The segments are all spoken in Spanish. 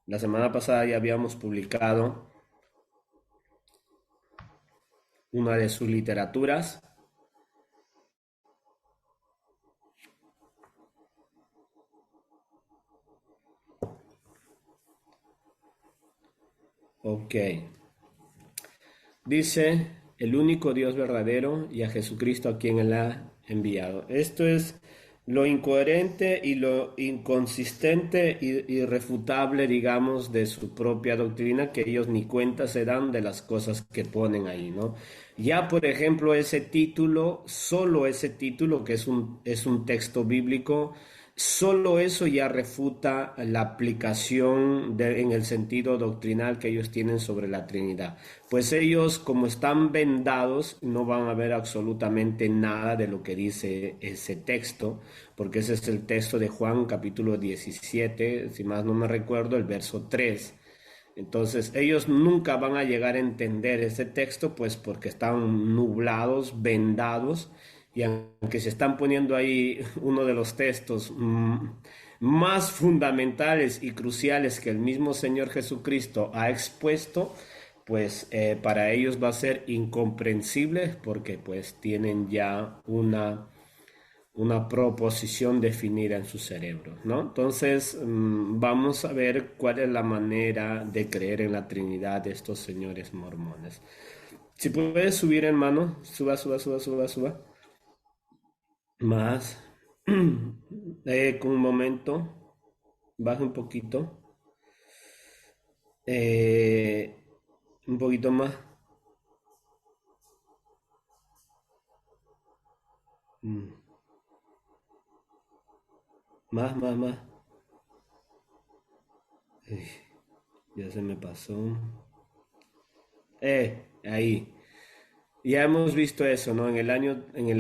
La semana pasada ya habíamos publicado una de sus literaturas. Ok. Dice, el único Dios verdadero y a Jesucristo a quien Él ha enviado. Esto es lo incoherente y lo inconsistente y irrefutable, digamos, de su propia doctrina, que ellos ni cuenta se dan de las cosas que ponen ahí, ¿no? Ya, por ejemplo, ese título, solo ese título, que es un texto bíblico, solo eso ya refuta la aplicación en el sentido doctrinal que ellos tienen sobre la Trinidad. Pues ellos, como están vendados, no van a ver absolutamente nada de lo que dice ese texto, porque ese es el texto de Juan capítulo 17, si más no me recuerdo, el verso 3. Entonces, ellos nunca van a llegar a entender ese texto, pues porque están nublados, vendados, y aunque se están poniendo ahí uno de los textos más fundamentales y cruciales que el mismo Señor Jesucristo ha expuesto, pues para ellos va a ser incomprensible porque pues tienen ya una proposición definida en su cerebro, ¿no? Entonces, vamos a ver cuál es la manera de creer en la Trinidad de estos señores mormones. Si puedes subir, hermano, suba, suba, suba, suba, suba. Más. Con un momento, baja un poquito. Eh, un poquito más. Mm, más, más, más. Ey, ya se me pasó. Ahí. Ya hemos visto eso, ¿no? En el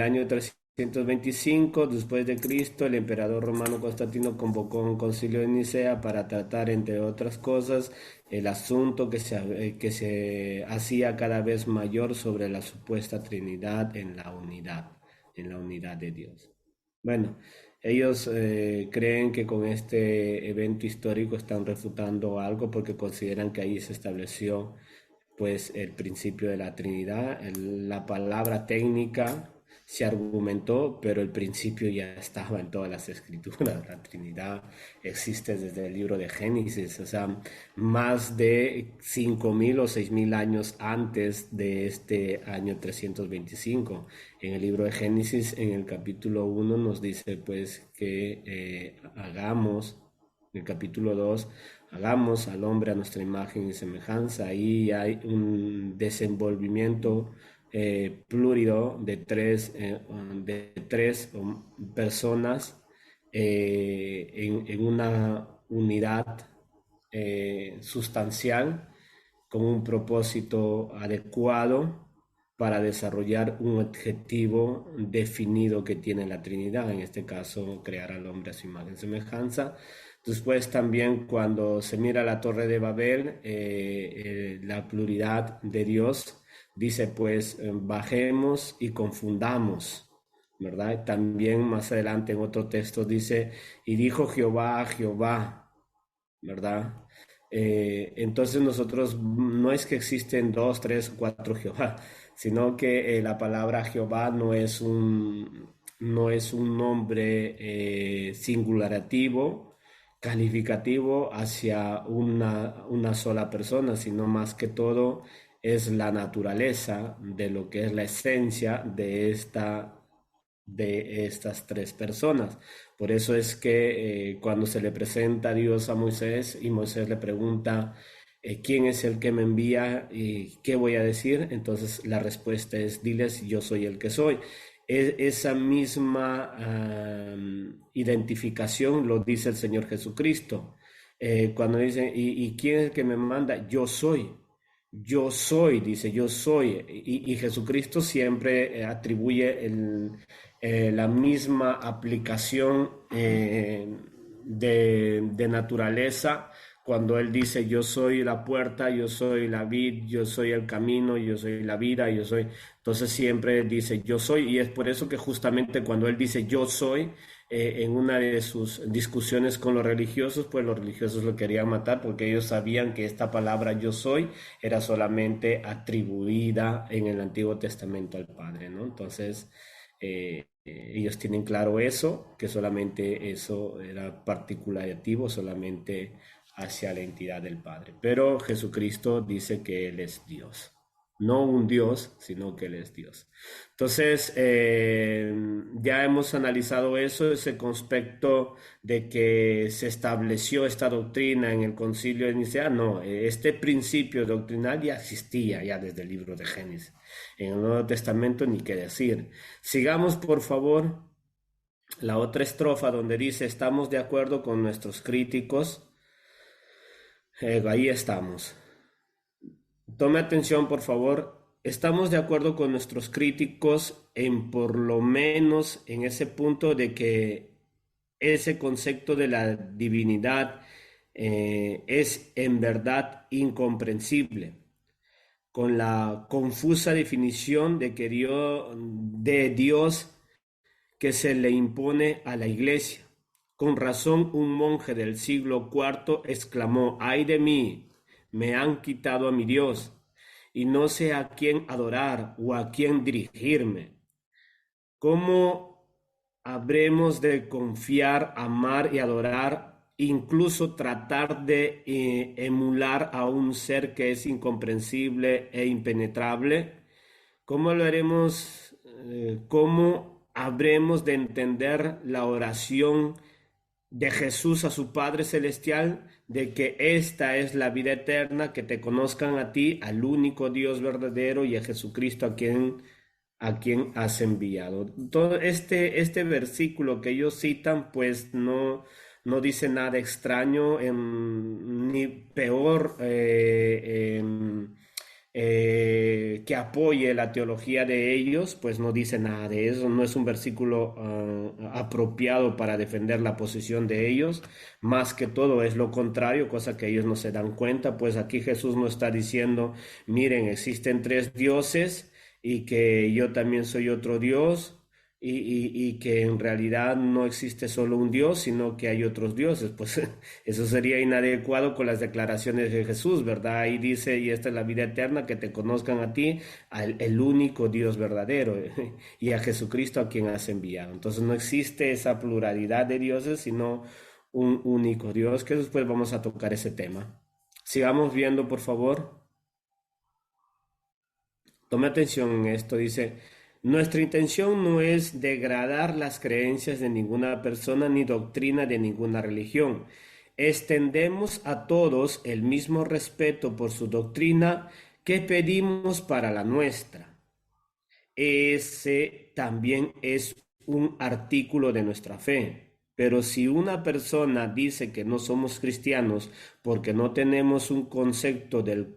año 325 después de Cristo, el emperador romano Constantino convocó un concilio de Nicea para tratar, entre otras cosas, el asunto que se hacía cada vez mayor sobre la supuesta Trinidad en la unidad de Dios. Bueno, ellos creen que con este evento histórico están refutando algo porque consideran que ahí se estableció pues el principio de la Trinidad, la palabra técnica se argumentó, pero el principio ya estaba en todas las escrituras. La Trinidad existe desde el libro de Génesis, o sea, más de 5.000 o 6.000 años antes de este año 325. En el libro de Génesis, en el capítulo 1, nos dice pues que hagamos, en el capítulo 2 hagamos al hombre a nuestra imagen y semejanza. Ahí hay un desenvolvimiento plurido de tres personas en una unidad sustancial con un propósito adecuado para desarrollar un objetivo definido que tiene la Trinidad, en este caso crear al hombre a su imagen y semejanza. Después también cuando se mira la Torre de Babel, la pluralidad de Dios, dice pues bajemos y confundamos, ¿verdad? También más adelante en otro texto dice, y dijo Jehová a Jehová, ¿verdad? Entonces nosotros no es que existen dos, tres, cuatro Jehová, sino que la palabra Jehová no es un nombre singularativo, calificativo hacia una sola persona, sino más que todo es la naturaleza de lo que es la esencia de estas tres personas. Por eso es que cuando se le presenta a Dios a Moisés y Moisés le pregunta, ¿quién es el que me envía y qué voy a decir? Entonces la respuesta es, diles, yo soy el que soy. Esa misma identificación lo dice el Señor Jesucristo. Cuando dice, ¿y quién es el que me manda? Yo soy. Yo soy, dice, yo soy. Y Jesucristo siempre atribuye la misma aplicación de naturaleza cuando Él dice, yo soy la puerta, yo soy la vid, yo soy el camino, yo soy la vida, yo soy. Entonces siempre dice, yo soy. Y es por eso que justamente cuando Él dice, yo soy, en una de sus discusiones con los religiosos, pues los religiosos lo querían matar porque ellos sabían que esta palabra yo soy era solamente atribuida en el Antiguo Testamento al Padre, ¿no? Entonces, ellos tienen claro eso, que solamente eso era particulativo, solamente hacia la entidad del Padre. Pero Jesucristo dice que Él es Dios. No un Dios, sino que Él es Dios. Entonces, ya hemos analizado eso, ese concepto de que se estableció esta doctrina en el Concilio de Nicea. No, este principio doctrinal ya existía ya desde el libro de Génesis. En el Nuevo Testamento ni qué decir. Sigamos, por favor, la otra estrofa donde dice, estamos de acuerdo con nuestros críticos. Ahí estamos. Tome atención, por favor. Estamos de acuerdo con nuestros críticos en por lo menos en ese punto de que ese concepto de la divinidad es en verdad incomprensible, con la confusa definición de Dios que se le impone a la Iglesia. Con razón, un monje del siglo IV exclamó: «¡Ay de mí! Me han quitado a mi Dios, y no sé a quién adorar o a quién dirigirme. ¿Cómo habremos de confiar, amar y adorar, incluso tratar de emular a un ser que es incomprensible e impenetrable? ¿Cómo lo haremos? ¿Cómo habremos de entender la oración de Jesús a su Padre Celestial, de que esta es la vida eterna, que te conozcan a ti, al único Dios verdadero, y a Jesucristo a quien has enviado? Todo este versículo que ellos citan, pues no dice nada extraño, ni peor, que apoye la teología de ellos, pues no dice nada de eso, no es un versículo apropiado para defender la posición de ellos, más que todo es lo contrario, cosa que ellos no se dan cuenta, pues aquí Jesús no está diciendo, miren, existen tres dioses y que yo también soy otro Dios. Y que en realidad no existe solo un Dios, sino que hay otros dioses. Pues eso sería inadecuado con las declaraciones de Jesús, ¿verdad? Ahí dice, y esta es la vida eterna, que te conozcan a ti, el único Dios verdadero, y a Jesucristo a quien has enviado. Entonces no existe esa pluralidad de dioses, sino un único Dios, que después vamos a tocar ese tema. Sigamos viendo, por favor. Tome atención en esto, dice, nuestra intención no es degradar las creencias de ninguna persona ni doctrina de ninguna religión. Extendemos a todos el mismo respeto por su doctrina que pedimos para la nuestra. Ese también es un artículo de nuestra fe. Pero si una persona dice que no somos cristianos porque no tenemos un concepto del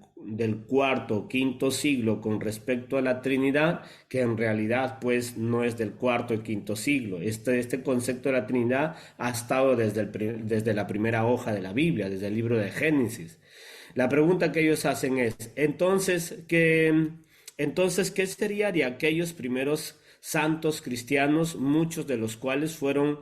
cuarto o quinto siglo con respecto a la Trinidad, que en realidad pues no es del cuarto y quinto siglo. Este concepto de la Trinidad ha estado desde la primera hoja de la Biblia, desde el libro de Génesis. La pregunta que ellos hacen es, entonces, ¿qué sería de aquellos primeros santos cristianos, muchos de los cuales fueron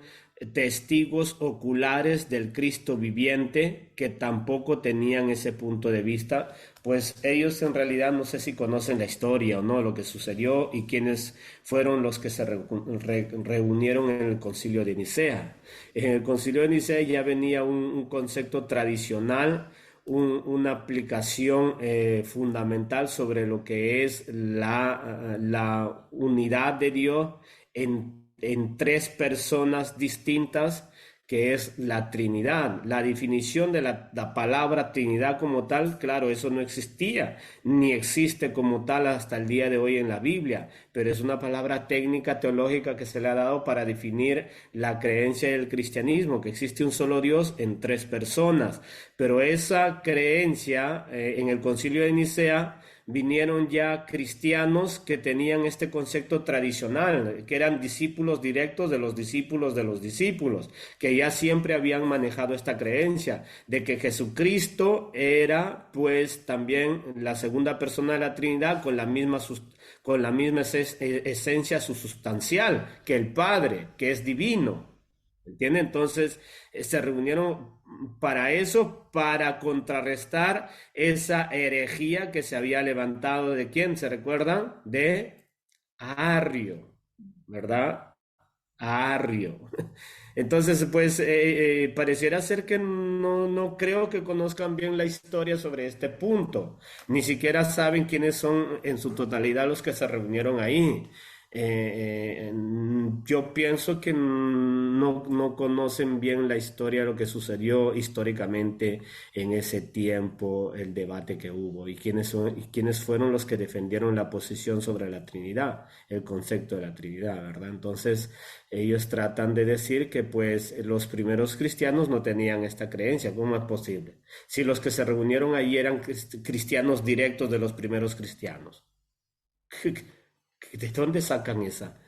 testigos oculares del Cristo viviente, que tampoco tenían ese punto de vista? Pues ellos en realidad no sé si conocen la historia o no, lo que sucedió y quiénes fueron los que se reunieron en el Concilio de Nicea. En el Concilio de Nicea ya venía un concepto tradicional, una aplicación fundamental sobre lo que es la unidad de Dios en tres personas distintas, que es la Trinidad. La definición de la palabra Trinidad como tal, claro, eso no existía, ni existe como tal hasta el día de hoy en la Biblia, pero es una palabra técnica teológica que se le ha dado para definir la creencia del cristianismo, que existe un solo Dios en tres personas. Pero esa creencia en el Concilio de Nicea vinieron ya cristianos que tenían este concepto tradicional, que eran discípulos directos de los discípulos, que ya siempre habían manejado esta creencia de que Jesucristo era pues también la segunda persona de la Trinidad con la misma esencia sustancial que el Padre, que es divino. ¿Entiende? Entonces, se reunieron para eso, para contrarrestar esa herejía que se había levantado de quién, ¿se recuerdan? De Arrio, ¿verdad? Arrio. Entonces, pues pareciera ser que no creo que conozcan bien la historia sobre este punto. Ni siquiera saben quiénes son en su totalidad los que se reunieron ahí. Yo pienso que no conocen bien la historia, lo que sucedió históricamente en ese tiempo, el debate que hubo y y quiénes fueron los que defendieron la posición sobre la Trinidad, el concepto de la Trinidad, ¿verdad? Entonces, ellos tratan de decir que pues los primeros cristianos no tenían esta creencia. ¿Cómo es posible? Si los que se reunieron ahí eran cristianos directos de los primeros cristianos. ¿De dónde sacan esa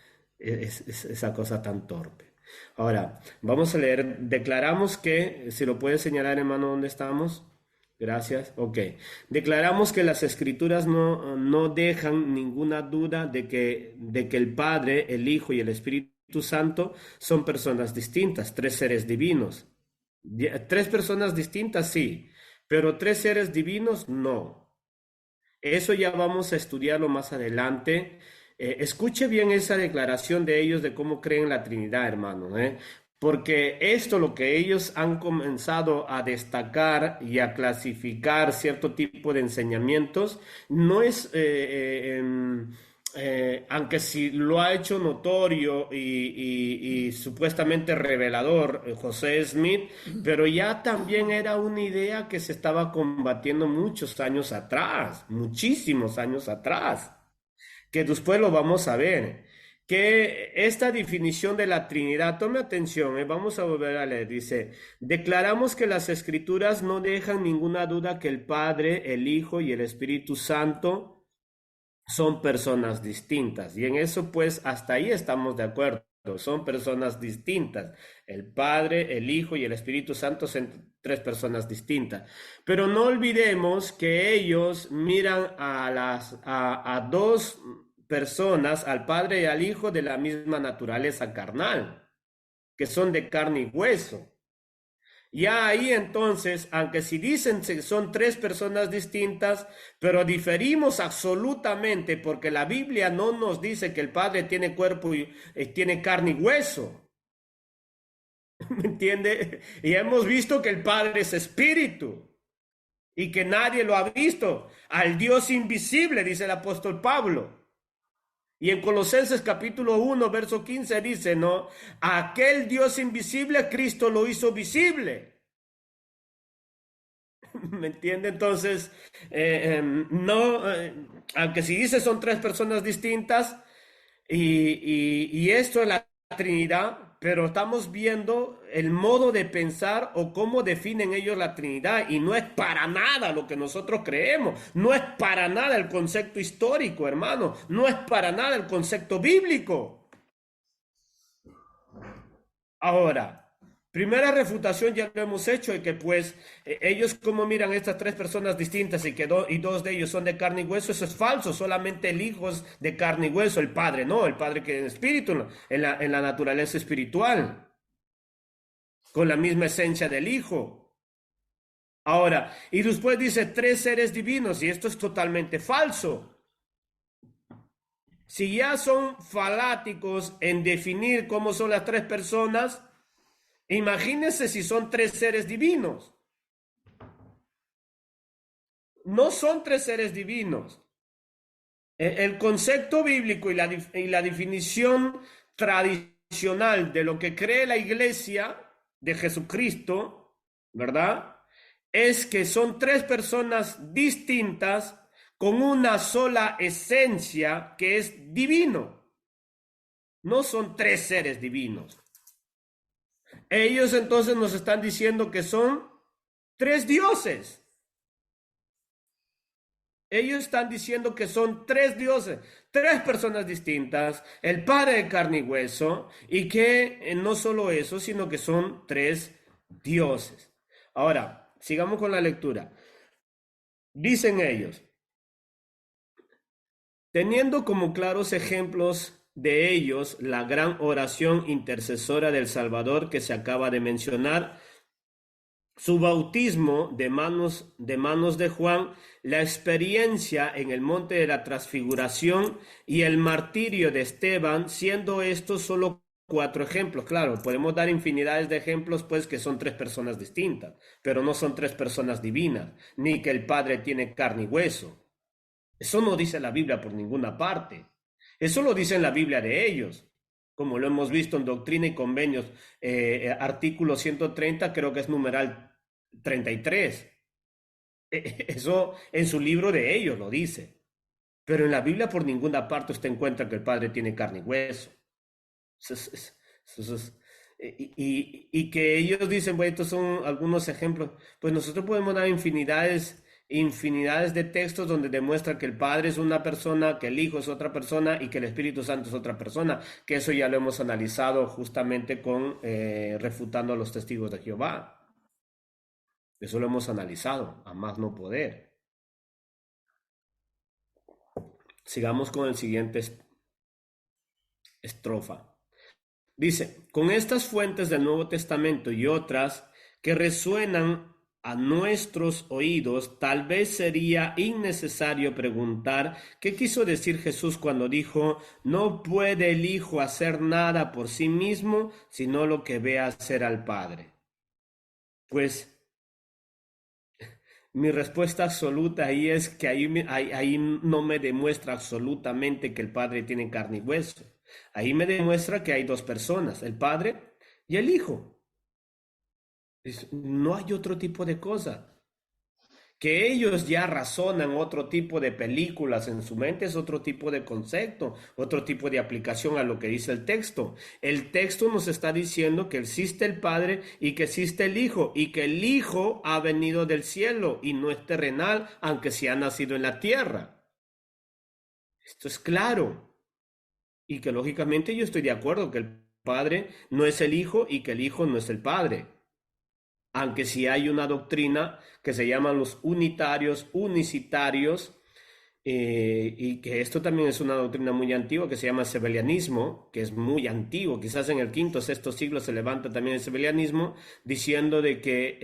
cosa tan torpe? Ahora, vamos a leer. Declaramos que, si lo puedes señalar, hermano, ¿dónde estamos? Gracias. Ok. Declaramos que las escrituras no dejan ninguna duda de que el Padre, el Hijo y el Espíritu Santo son personas distintas, tres seres divinos. Tres personas distintas, sí, pero tres seres divinos, no. Eso ya vamos a estudiarlo más adelante. Escuche bien esa declaración de ellos de cómo creen la Trinidad, hermano, ¿eh? Porque esto, lo que ellos han comenzado a destacar y a clasificar cierto tipo de enseñamientos, no es, aunque sí lo ha hecho notorio y supuestamente revelador José Smith, pero ya también era una idea que se estaba combatiendo muchos años atrás, muchísimos años atrás, que después lo vamos a ver. Que esta definición de la Trinidad, tome atención, vamos a volver a leer, dice, declaramos que las escrituras no dejan ninguna duda que el Padre, el Hijo y el Espíritu Santo son personas distintas. Y en eso, pues, hasta ahí estamos de acuerdo. Son personas distintas. El Padre, el Hijo y el Espíritu Santo son tres personas distintas. Pero no olvidemos que ellos miran a dos personas, al Padre y al Hijo, de la misma naturaleza carnal, que son de carne y hueso. Ya ahí entonces, aunque si dicen que son tres personas distintas, pero diferimos absolutamente porque la Biblia no nos dice que el Padre tiene cuerpo y tiene carne y hueso. ¿Me entiende? Y hemos visto que el Padre es espíritu y que nadie lo ha visto. Al Dios invisible, dice el apóstol Pablo. Y en Colosenses capítulo 1, verso 15 dice, ¿no? Aquel Dios invisible, Cristo lo hizo visible. ¿Me entiende? Entonces, no, aunque si dice son tres personas distintas y esto es la Trinidad, pero estamos viendo el modo de pensar o cómo definen ellos la Trinidad y no es para nada lo que nosotros creemos, no es para nada el concepto histórico, hermano, no es para nada el concepto bíblico. Ahora, primera refutación ya lo hemos hecho de que pues ellos como miran estas tres personas distintas y que y dos de ellos son de carne y hueso, eso es falso, solamente el Hijo es de carne y hueso, el Padre no, el Padre que en espíritu, ¿no? En la naturaleza espiritual, con la misma esencia del Hijo. Ahora, y después dice tres seres divinos y esto es totalmente falso. Si ya son faláticos en definir cómo son las tres personas, imagínense si son tres seres divinos. No son tres seres divinos. El concepto bíblico y la definición tradicional de lo que cree la iglesia de Jesucristo, ¿verdad? Es que son tres personas distintas con una sola esencia que es divino. No son tres seres divinos. Ellos entonces nos están diciendo que son tres dioses. Ellos están diciendo que son tres dioses, tres personas distintas, el Padre de carne y hueso, y que no solo eso, sino que son tres dioses. Ahora, sigamos con la lectura. Dicen ellos, teniendo como claros ejemplos de ellos la gran oración intercesora del Salvador que se acaba de mencionar, su bautismo de manos de Juan, la experiencia en el monte de la transfiguración y el martirio de Esteban, siendo estos solo 4 ejemplos. Claro, podemos dar infinidades de ejemplos, pues que son 3 personas distintas, pero no son 3 personas divinas, ni que el Padre tiene carne y hueso. Eso no dice la Biblia por ninguna parte. Eso lo dice en la Biblia de ellos, como lo hemos visto en Doctrina y Convenios, artículo 130, creo que es numeral 33. Eso en su libro de ellos lo dice. Pero en la Biblia por ninguna parte usted encuentra que el Padre tiene carne y hueso. Eso es- y que ellos dicen, bueno, estos son algunos ejemplos. Pues nosotros podemos dar infinidades de textos donde demuestra que el Padre es una persona, que el Hijo es otra persona y que el Espíritu Santo es otra persona. Que eso ya lo hemos analizado justamente con refutando a los testigos de Jehová. Eso lo hemos analizado, a más no poder. Sigamos con el siguiente estrofa. Dice, con estas fuentes del Nuevo Testamento y otras que resuenan a nuestros oídos, tal vez sería innecesario preguntar qué quiso decir Jesús cuando dijo, no puede el Hijo hacer nada por sí mismo, sino lo que ve hacer al Padre. Pues mi respuesta absoluta ahí es que ahí no me demuestra absolutamente que el Padre tiene carne y hueso. Ahí me demuestra que hay 2 personas, el Padre y el Hijo. No hay otro tipo de cosa. Que ellos ya razonan otro tipo de películas en su mente es otro tipo de concepto, otro tipo de aplicación a lo que dice el texto. El texto nos está diciendo que existe el Padre y que existe el Hijo y que el Hijo ha venido del cielo y no es terrenal, aunque sí ha nacido en la tierra. Esto es claro y que lógicamente yo estoy de acuerdo que el Padre no es el Hijo y que el Hijo no es el Padre. Aunque sí hay una doctrina que se llaman los unitarios, unicitarios, y que esto también es una doctrina muy antigua que se llama sebelianismo, que es muy antiguo, quizás en el quinto o sexto siglo se levanta también el sebelianismo, diciendo de que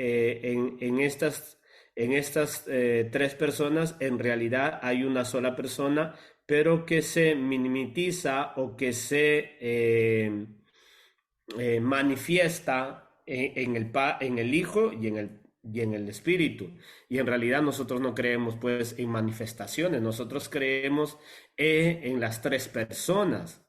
en estas 3 personas en realidad hay una sola persona, pero que se minimiza o que se manifiesta en el Hijo y en el Espíritu. Y en realidad nosotros no creemos pues en manifestaciones, nosotros creemos en las 3 personas.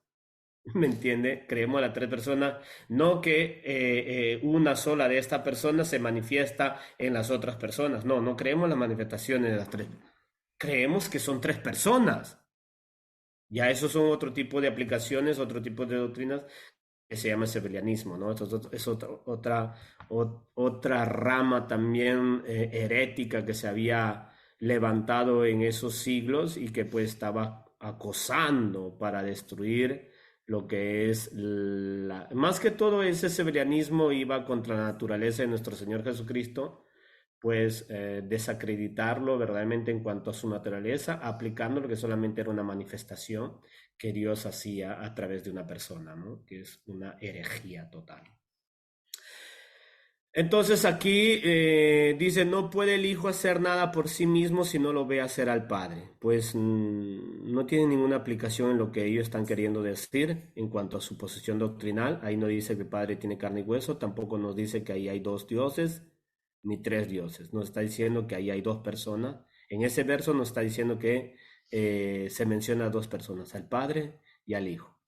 ¿Me entiende? Creemos en las 3 personas, no que una sola de estas personas se manifiesta en las otras personas. No, no creemos en las manifestaciones de las 3. Creemos que son 3 personas. Ya esos son otro tipo de aplicaciones, otro tipo de doctrinas que se llama sebelianismo, ¿no? Esto es otra rama también herética que se había levantado en esos siglos y que pues estaba acosando para destruir lo que es Más que todo ese sebelianismo iba contra la naturaleza de nuestro Señor Jesucristo, pues desacreditarlo verdaderamente en cuanto a su naturaleza, aplicando lo que solamente era una manifestación que Dios hacía a través de una persona, ¿no? Que es una herejía total. Entonces aquí dice, no puede el Hijo hacer nada por sí mismo si no lo ve hacer al Padre. Pues no tiene ninguna aplicación en lo que ellos están queriendo decir en cuanto a su posición doctrinal. Ahí no dice que el Padre tiene carne y hueso, tampoco nos dice que ahí hay 2 dioses ni 3 dioses. Nos está diciendo que ahí hay 2 personas. En ese verso nos está diciendo que se menciona a 2 personas, al Padre y al Hijo.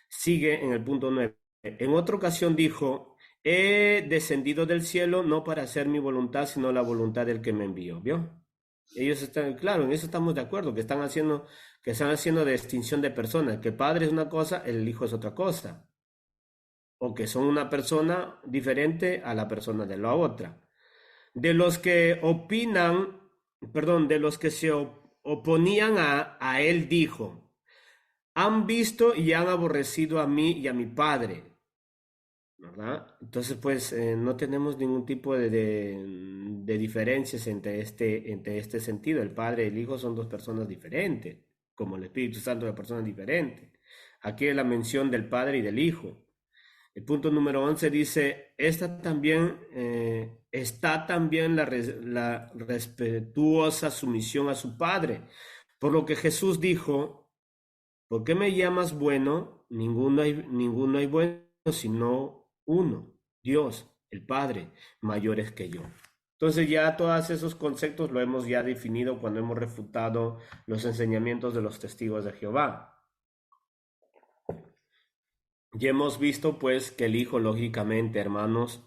Sigue en el punto 9. En otra ocasión dijo, he descendido del cielo no para hacer mi voluntad, sino la voluntad del que me envió. ¿Vio? Ellos están, claro, en eso estamos de acuerdo, que están haciendo distinción de personas, que el Padre es una cosa, el Hijo es otra cosa, o que son una persona diferente a la persona de la otra. De los que opinan, perdón, de los que se oponían a él dijo, han visto y han aborrecido a mí y a mi Padre. ¿Verdad? Entonces, pues no tenemos ningún tipo de diferencias entre este sentido. El Padre y el Hijo son 2 personas diferentes, como el Espíritu Santo es una persona diferente. Aquí es la mención del Padre y del Hijo. El punto número 11 dice, está también la respetuosa sumisión a su Padre. Por lo que Jesús dijo, ¿por qué me llamas bueno? Ninguno hay bueno, sino uno, Dios, el Padre, mayores que yo. Entonces ya todos esos conceptos lo hemos ya definido cuando hemos refutado los enseñamientos de los testigos de Jehová. Ya hemos visto pues que el Hijo, lógicamente, hermanos,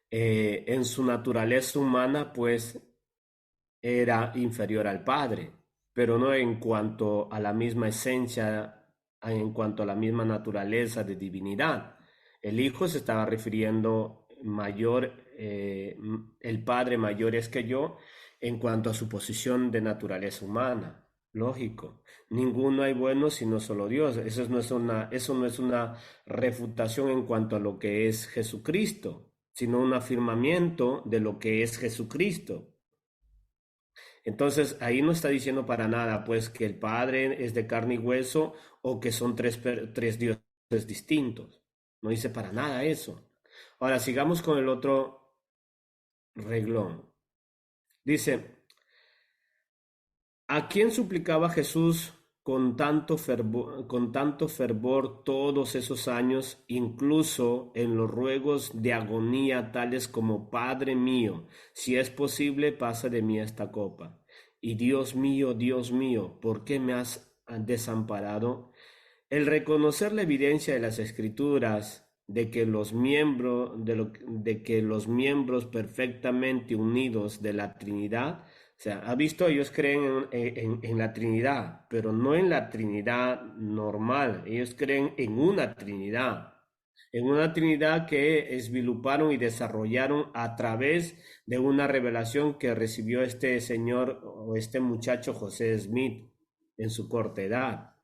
en su naturaleza humana pues era inferior al Padre, pero no en cuanto a la misma esencia, en cuanto a la misma naturaleza de divinidad. El Hijo se estaba refiriendo el Padre mayor es que yo en cuanto a su posición de naturaleza humana. Lógico, ninguno hay bueno sino solo Dios. Eso no es una refutación en cuanto a lo que es Jesucristo, sino un afirmamiento de lo que es Jesucristo. Entonces ahí no está diciendo para nada pues que el Padre es de carne y hueso o que son tres dioses distintos. No dice para nada eso. Ahora sigamos con el otro reglón. Dice, ¿a quién suplicaba Jesús con tanto fervor todos esos años, incluso en los ruegos de agonía tales como, Padre mío, si es posible, pasa de mí esta copa? Y Dios mío, ¿por qué me has desamparado? El reconocer la evidencia de las Escrituras de que los miembros perfectamente unidos de la Trinidad, o sea, ha visto, ellos creen en la Trinidad, pero no en la Trinidad normal, ellos creen en una Trinidad que esviluparon y desarrollaron a través de una revelación que recibió este señor o este muchacho José Smith en su corta edad.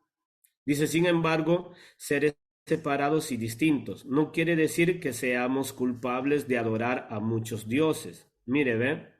Dice, sin embargo, seres separados y distintos. No quiere decir que seamos culpables de adorar a muchos dioses. Mire, ve.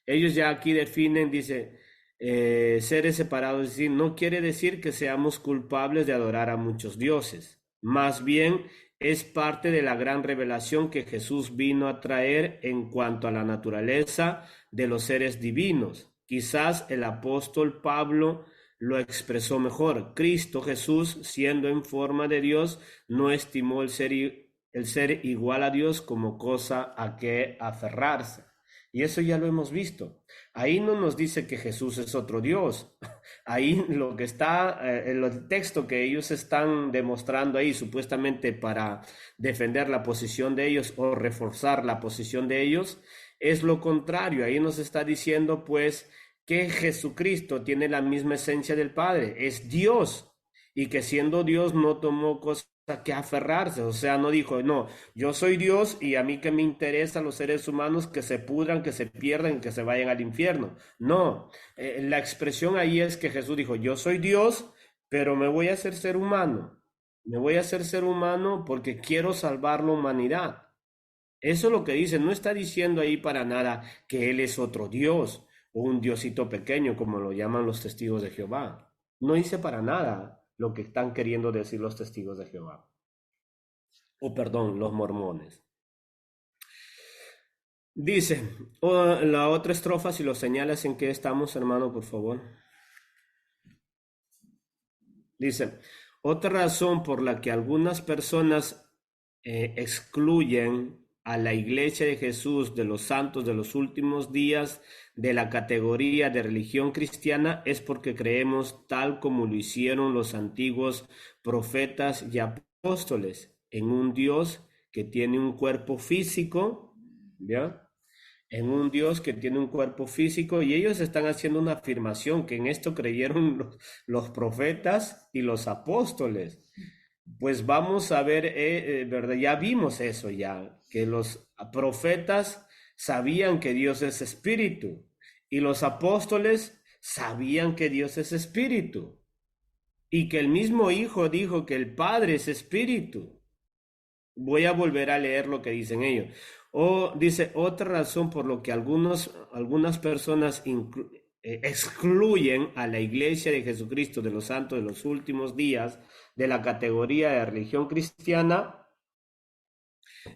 Ellos ya aquí definen, dice, seres separados, es decir, no quiere decir que seamos culpables de adorar a muchos dioses. Más bien, es parte de la gran revelación que Jesús vino a traer en cuanto a la naturaleza de los seres divinos. Quizás el apóstol Pablo lo expresó mejor. Cristo Jesús, siendo en forma de Dios, no estimó el ser igual a Dios como cosa a que aferrarse. Y eso ya lo hemos visto. Ahí no nos dice que Jesús es otro Dios. Ahí lo que está, el texto que ellos están demostrando ahí, supuestamente para defender la posición de ellos o reforzar la posición de ellos, es lo contrario. Ahí nos está diciendo, pues, que Jesucristo tiene la misma esencia del Padre, es Dios, y que siendo Dios no tomó cosa que aferrarse, o sea, no dijo, no, yo soy Dios y a mí que me interesan los seres humanos que se pudran, que se pierdan, que se vayan al infierno. No, la expresión ahí es que Jesús dijo, yo soy Dios, pero me voy a hacer ser humano, me voy a hacer ser humano porque quiero salvar la humanidad. Eso es lo que dice, no está diciendo ahí para nada que Él es otro Dios o un diosito pequeño, como lo llaman los testigos de Jehová. No dice para nada lo que están queriendo decir los testigos de Jehová. O perdón, los mormones. Dice, la otra estrofa, si lo señalas en qué estamos, hermano, por favor. Dice, otra razón por la que algunas personas excluyen a la Iglesia de Jesús de los santos de los últimos días de la categoría de religión cristiana es porque creemos, tal como lo hicieron los antiguos profetas y apóstoles, en un Dios que tiene un cuerpo físico, ¿ya? En un Dios que tiene un cuerpo físico, y ellos están haciendo una afirmación que en esto creyeron los profetas y los apóstoles. Pues vamos a ver, ¿verdad? Ya vimos eso ya, que los profetas sabían que Dios es espíritu y los apóstoles sabían que Dios es espíritu y que el mismo Hijo dijo que el Padre es espíritu. Voy a volver a leer lo que dicen ellos. O dice, otra razón por lo que algunas personas excluyen a la Iglesia de Jesucristo de los Santos de los Últimos Días de la categoría de religión cristiana,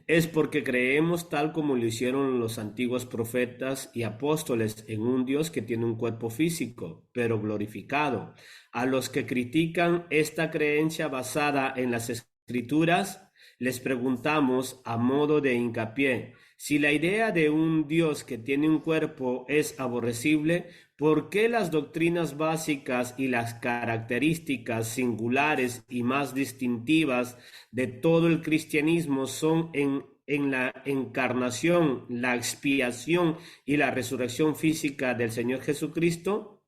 es porque creemos tal como lo hicieron los antiguos profetas y apóstoles en un Dios que tiene un cuerpo físico, pero glorificado. A los que critican esta creencia basada en las Escrituras, les preguntamos a modo de hincapié, si la idea de un Dios que tiene un cuerpo es aborrecible, ¿por qué las doctrinas básicas y las características singulares y más distintivas de todo el cristianismo son en la encarnación, la expiación y la resurrección física del Señor Jesucristo?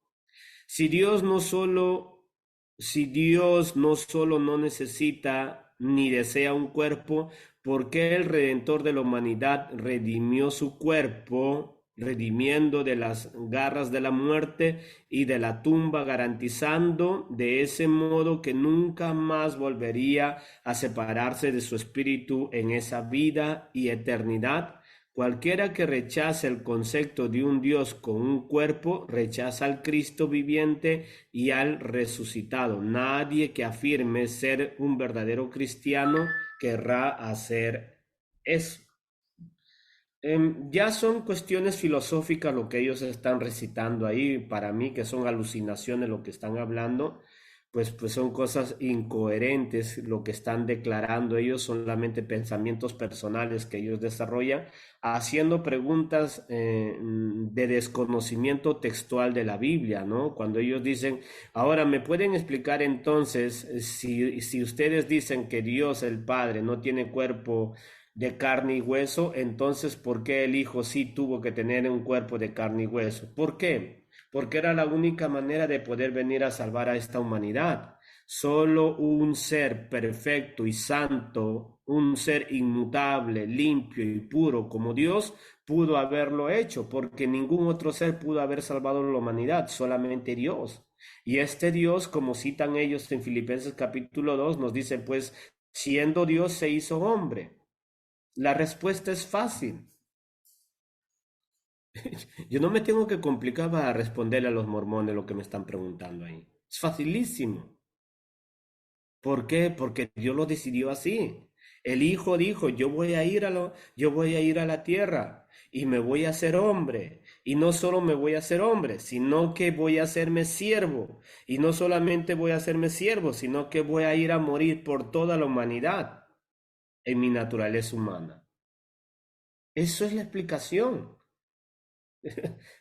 Si Dios no solo, si Dios no solo no necesita ni desea un cuerpo, ¿por qué el Redentor de la humanidad redimió su cuerpo, redimiendo de las garras de la muerte y de la tumba, garantizando de ese modo que nunca más volvería a separarse de su espíritu en esa vida y eternidad? Cualquiera que rechace el concepto de un Dios con un cuerpo, rechaza al Cristo viviente y al resucitado. Nadie que afirme ser un verdadero cristiano querrá hacer eso. Ya son cuestiones filosóficas lo que ellos están recitando ahí, para mí que son alucinaciones lo que están hablando, pues son cosas incoherentes lo que están declarando ellos, solamente pensamientos personales que ellos desarrollan, haciendo preguntas de desconocimiento textual de la Biblia, ¿no? Cuando ellos dicen, ahora, ¿me pueden explicar entonces si ustedes dicen que Dios el Padre no tiene cuerpo de carne y hueso, entonces ¿por qué el Hijo sí tuvo que tener un cuerpo de carne y hueso? ¿Por qué? Porque era la única manera de poder venir a salvar a esta humanidad. Solo un ser perfecto y santo, un ser inmutable, limpio y puro como Dios, pudo haberlo hecho, porque ningún otro ser pudo haber salvado a la humanidad, solamente Dios. Y este Dios, como citan ellos en Filipenses capítulo 2, nos dice, pues, siendo Dios se hizo hombre. La respuesta es fácil. Yo no me tengo que complicar para responderle a los mormones lo que me están preguntando ahí. Es facilísimo. ¿Por qué? Porque Dios lo decidió así. El Hijo dijo, yo voy a ir a la tierra y me voy a hacer hombre. Y no solo me voy a hacer hombre, sino que voy a hacerme siervo. Y no solamente voy a hacerme siervo, sino que voy a ir a morir por toda la humanidad en mi naturaleza humana. Eso es la explicación.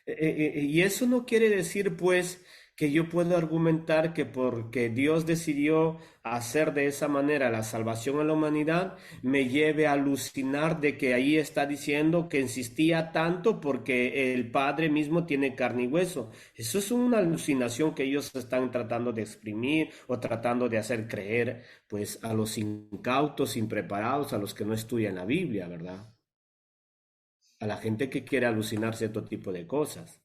Y eso no quiere decir, pues, que yo puedo argumentar que porque Dios decidió hacer de esa manera la salvación a la humanidad, me lleve a alucinar de que ahí está diciendo que insistía tanto porque el Padre mismo tiene carne y hueso. Eso es una alucinación que ellos están tratando de exprimir o tratando de hacer creer, pues, a los incautos, impreparados, a los que no estudian la Biblia, ¿verdad? A la gente que quiere alucinar cierto tipo de cosas.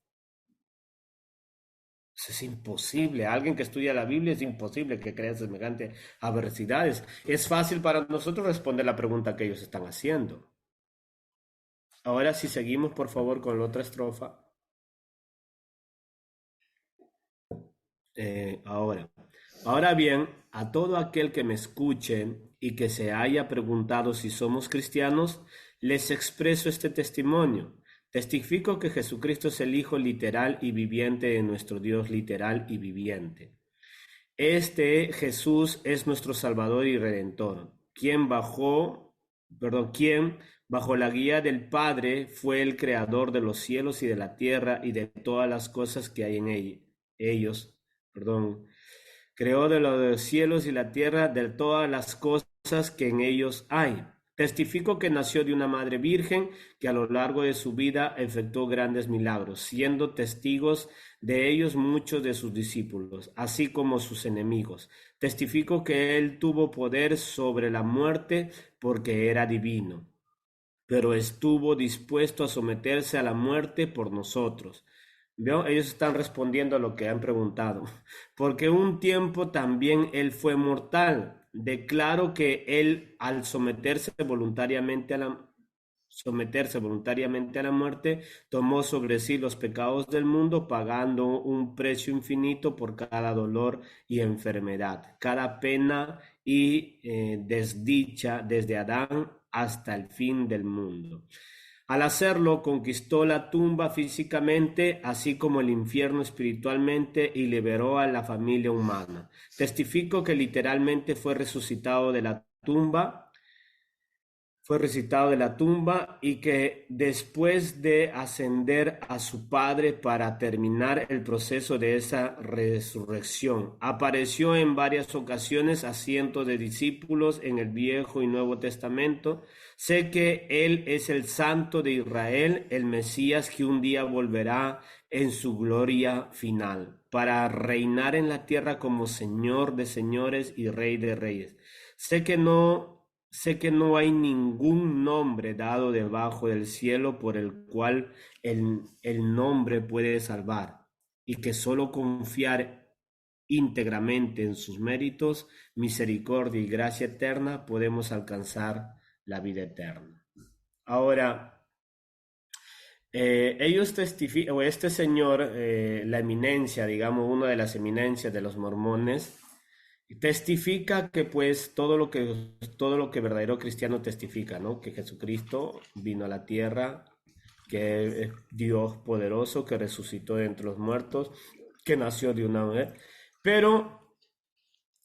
Eso es imposible. Alguien que estudia la Biblia es imposible que crea semejante adversidades. Es fácil para nosotros responder la pregunta que ellos están haciendo. Ahora, si seguimos, por favor, con la otra estrofa. Ahora. Ahora bien, a todo aquel que me escuche y que se haya preguntado si somos cristianos, les expreso este testimonio. Testifico que Jesucristo es el Hijo literal y viviente de nuestro Dios literal y viviente. Este Jesús es nuestro Salvador y Redentor, quien bajo la guía del Padre fue el creador de los cielos y de la tierra y de todas las cosas que hay en ellos, perdón, creó de los cielos y la tierra, de todas las cosas que en ellos hay. Testifico que nació de una madre virgen que a lo largo de su vida efectuó grandes milagros, siendo testigos de ellos muchos de sus discípulos, así como sus enemigos. Testifico que él tuvo poder sobre la muerte porque era divino, pero estuvo dispuesto a someterse a la muerte por nosotros. ¿Vio? Ellos están respondiendo a lo que han preguntado. Porque un tiempo también él fue mortal. Declaro que él, al someterse voluntariamente a la someterse voluntariamente a la muerte, tomó sobre sí los pecados del mundo, pagando un precio infinito por cada dolor y enfermedad, cada pena y desdicha desde Adán hasta el fin del mundo. Al hacerlo, conquistó la tumba físicamente, así como el infierno espiritualmente, y liberó a la familia humana. Testifico que literalmente fue resucitado de la tumba y que después de ascender a su Padre para terminar el proceso de esa resurrección, apareció en varias ocasiones a cientos de discípulos en el Viejo y Nuevo Testamento. Sé que Él es el Santo de Israel, el Mesías que un día volverá en su gloria final, para reinar en la tierra como Señor de señores y Rey de reyes. Sé que no hay ningún nombre dado debajo del cielo por el cual el nombre puede salvar, y que solo confiar íntegramente en sus méritos, misericordia y gracia eterna podemos alcanzar la vida eterna. Ahora, ellos testifican, o este señor, la eminencia, digamos, una de las eminencias de los mormones, testifica que pues todo lo que verdadero cristiano testifica, ¿no? Que Jesucristo vino a la tierra, que es Dios poderoso, que resucitó de entre los muertos, que nació de una mujer. Pero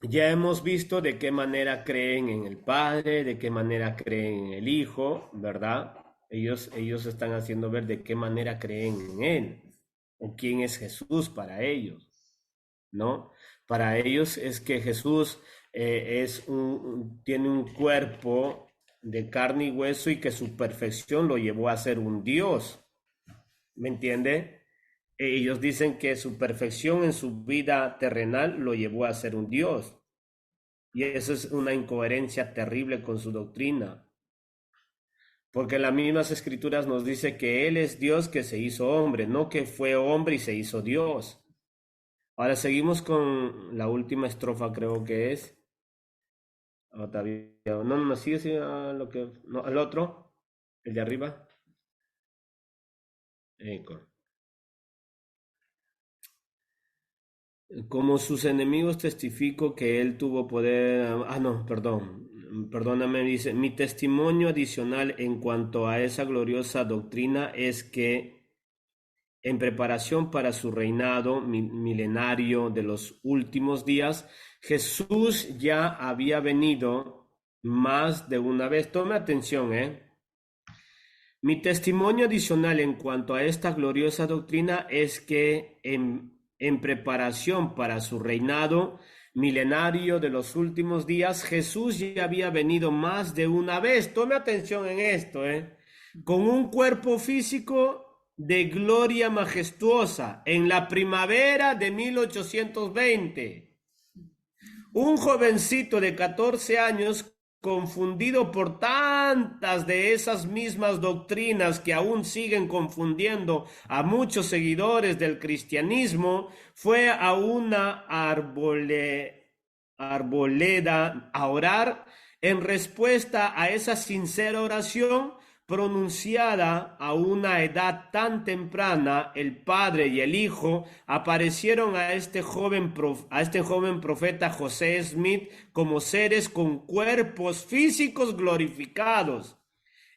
ya hemos visto de qué manera creen en el Padre, de qué manera creen en el Hijo, ¿verdad? Ellos están haciendo ver de qué manera creen en Él, o quién es Jesús para ellos, ¿no? Para ellos es que Jesús tiene un cuerpo de carne y hueso y que su perfección lo llevó a ser un Dios, ¿me entiende? Ellos dicen que su perfección en su vida terrenal lo llevó a ser un Dios. Y eso es una incoherencia terrible con su doctrina, porque las mismas escrituras nos dice que Él es Dios que se hizo hombre, no que fue hombre y se hizo Dios. Ahora seguimos con la última estrofa, creo que es. No, no, no, sigue, sigue lo que. No, el otro, el de arriba. Eco. Como sus enemigos testifico que él tuvo poder. No, perdón. Perdóname, dice. Mi testimonio adicional en cuanto a esa gloriosa doctrina es que en preparación para su reinado milenario de los últimos días, Jesús ya había venido más de una vez. Tome atención, ¿eh? Mi testimonio adicional en cuanto a esta gloriosa doctrina es que en preparación para su reinado milenario de los últimos días, Jesús ya había venido más de una vez. Tome atención en esto, ¿eh? Con un cuerpo físico de gloria majestuosa en la primavera de 1820. Un jovencito de 14 años, confundido por tantas de esas mismas doctrinas que aún siguen confundiendo a muchos seguidores del cristianismo, fue a una arboleda a orar. En respuesta a esa sincera oración pronunciada a una edad tan temprana, el Padre y el Hijo aparecieron a este joven profeta José Smith como seres con cuerpos físicos glorificados.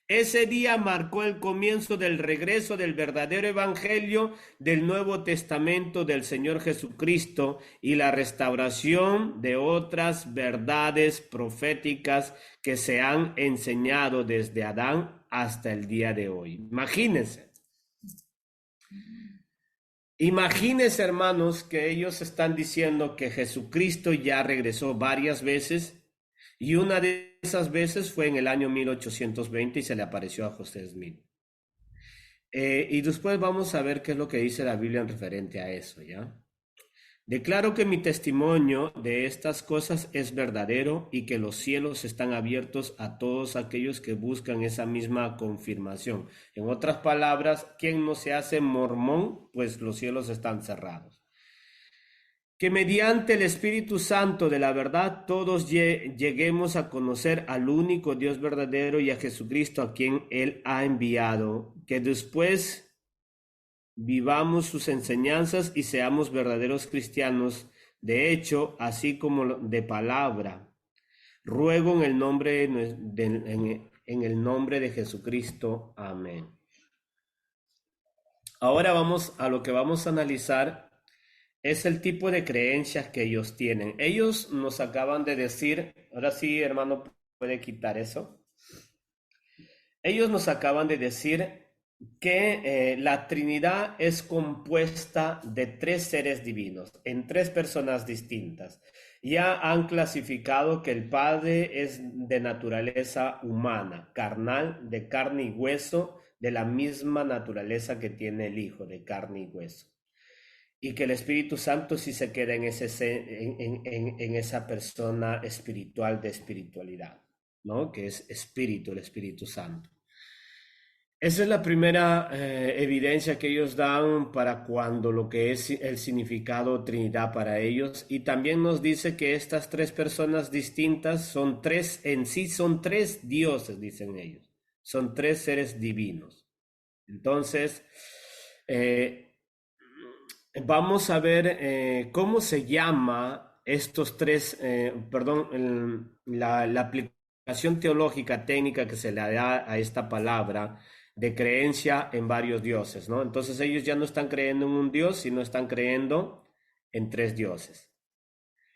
Ese día marcó el comienzo del regreso del verdadero evangelio del Nuevo Testamento del Señor Jesucristo y la restauración de otras verdades proféticas que se han enseñado desde Adán hasta el día de hoy. Imagínense, hermanos, que ellos están diciendo que Jesucristo ya regresó varias veces y una de esas veces fue en el año 1820 y se le apareció a José Smith. Y después vamos a ver qué es lo que dice la Biblia en referente a eso, ¿ya? Declaro que mi testimonio de estas cosas es verdadero y que los cielos están abiertos a todos aquellos que buscan esa misma confirmación. En otras palabras, quien no se hace mormón, pues los cielos están cerrados. que mediante el Espíritu Santo de la verdad todos lleguemos a conocer al único Dios verdadero y a Jesucristo a quien Él ha enviado, que después vivamos sus enseñanzas y seamos verdaderos cristianos, de hecho, así como de palabra. Ruego en el nombre en el nombre de Jesucristo. Amén. Ahora vamos a lo que vamos a analizar es el tipo de creencias que ellos tienen. Ellos nos acaban de decir, ahora sí, hermano, puede quitar eso. Ellos nos acaban de decir que la Trinidad es compuesta de tres seres divinos, en tres personas distintas. Ya han clasificado que el Padre es de naturaleza humana, carnal, de carne y hueso, de la misma naturaleza que tiene el Hijo, de carne y hueso. Y que el Espíritu Santo sí se queda en, en esa persona espiritual de espiritualidad, ¿no? Que es espíritu, el Espíritu Santo. Esa es la primera evidencia que ellos dan para cuando lo que es el significado Trinidad para ellos. Y también nos dice que estas tres personas distintas son tres, en sí son tres dioses, dicen ellos. Son tres seres divinos. Entonces, vamos a ver cómo se llama estos tres, la aplicación teológica técnica que se le da a esta palabra de creencia en varios dioses, ¿no? Entonces ellos ya no están creyendo en un dios, sino están creyendo en tres dioses.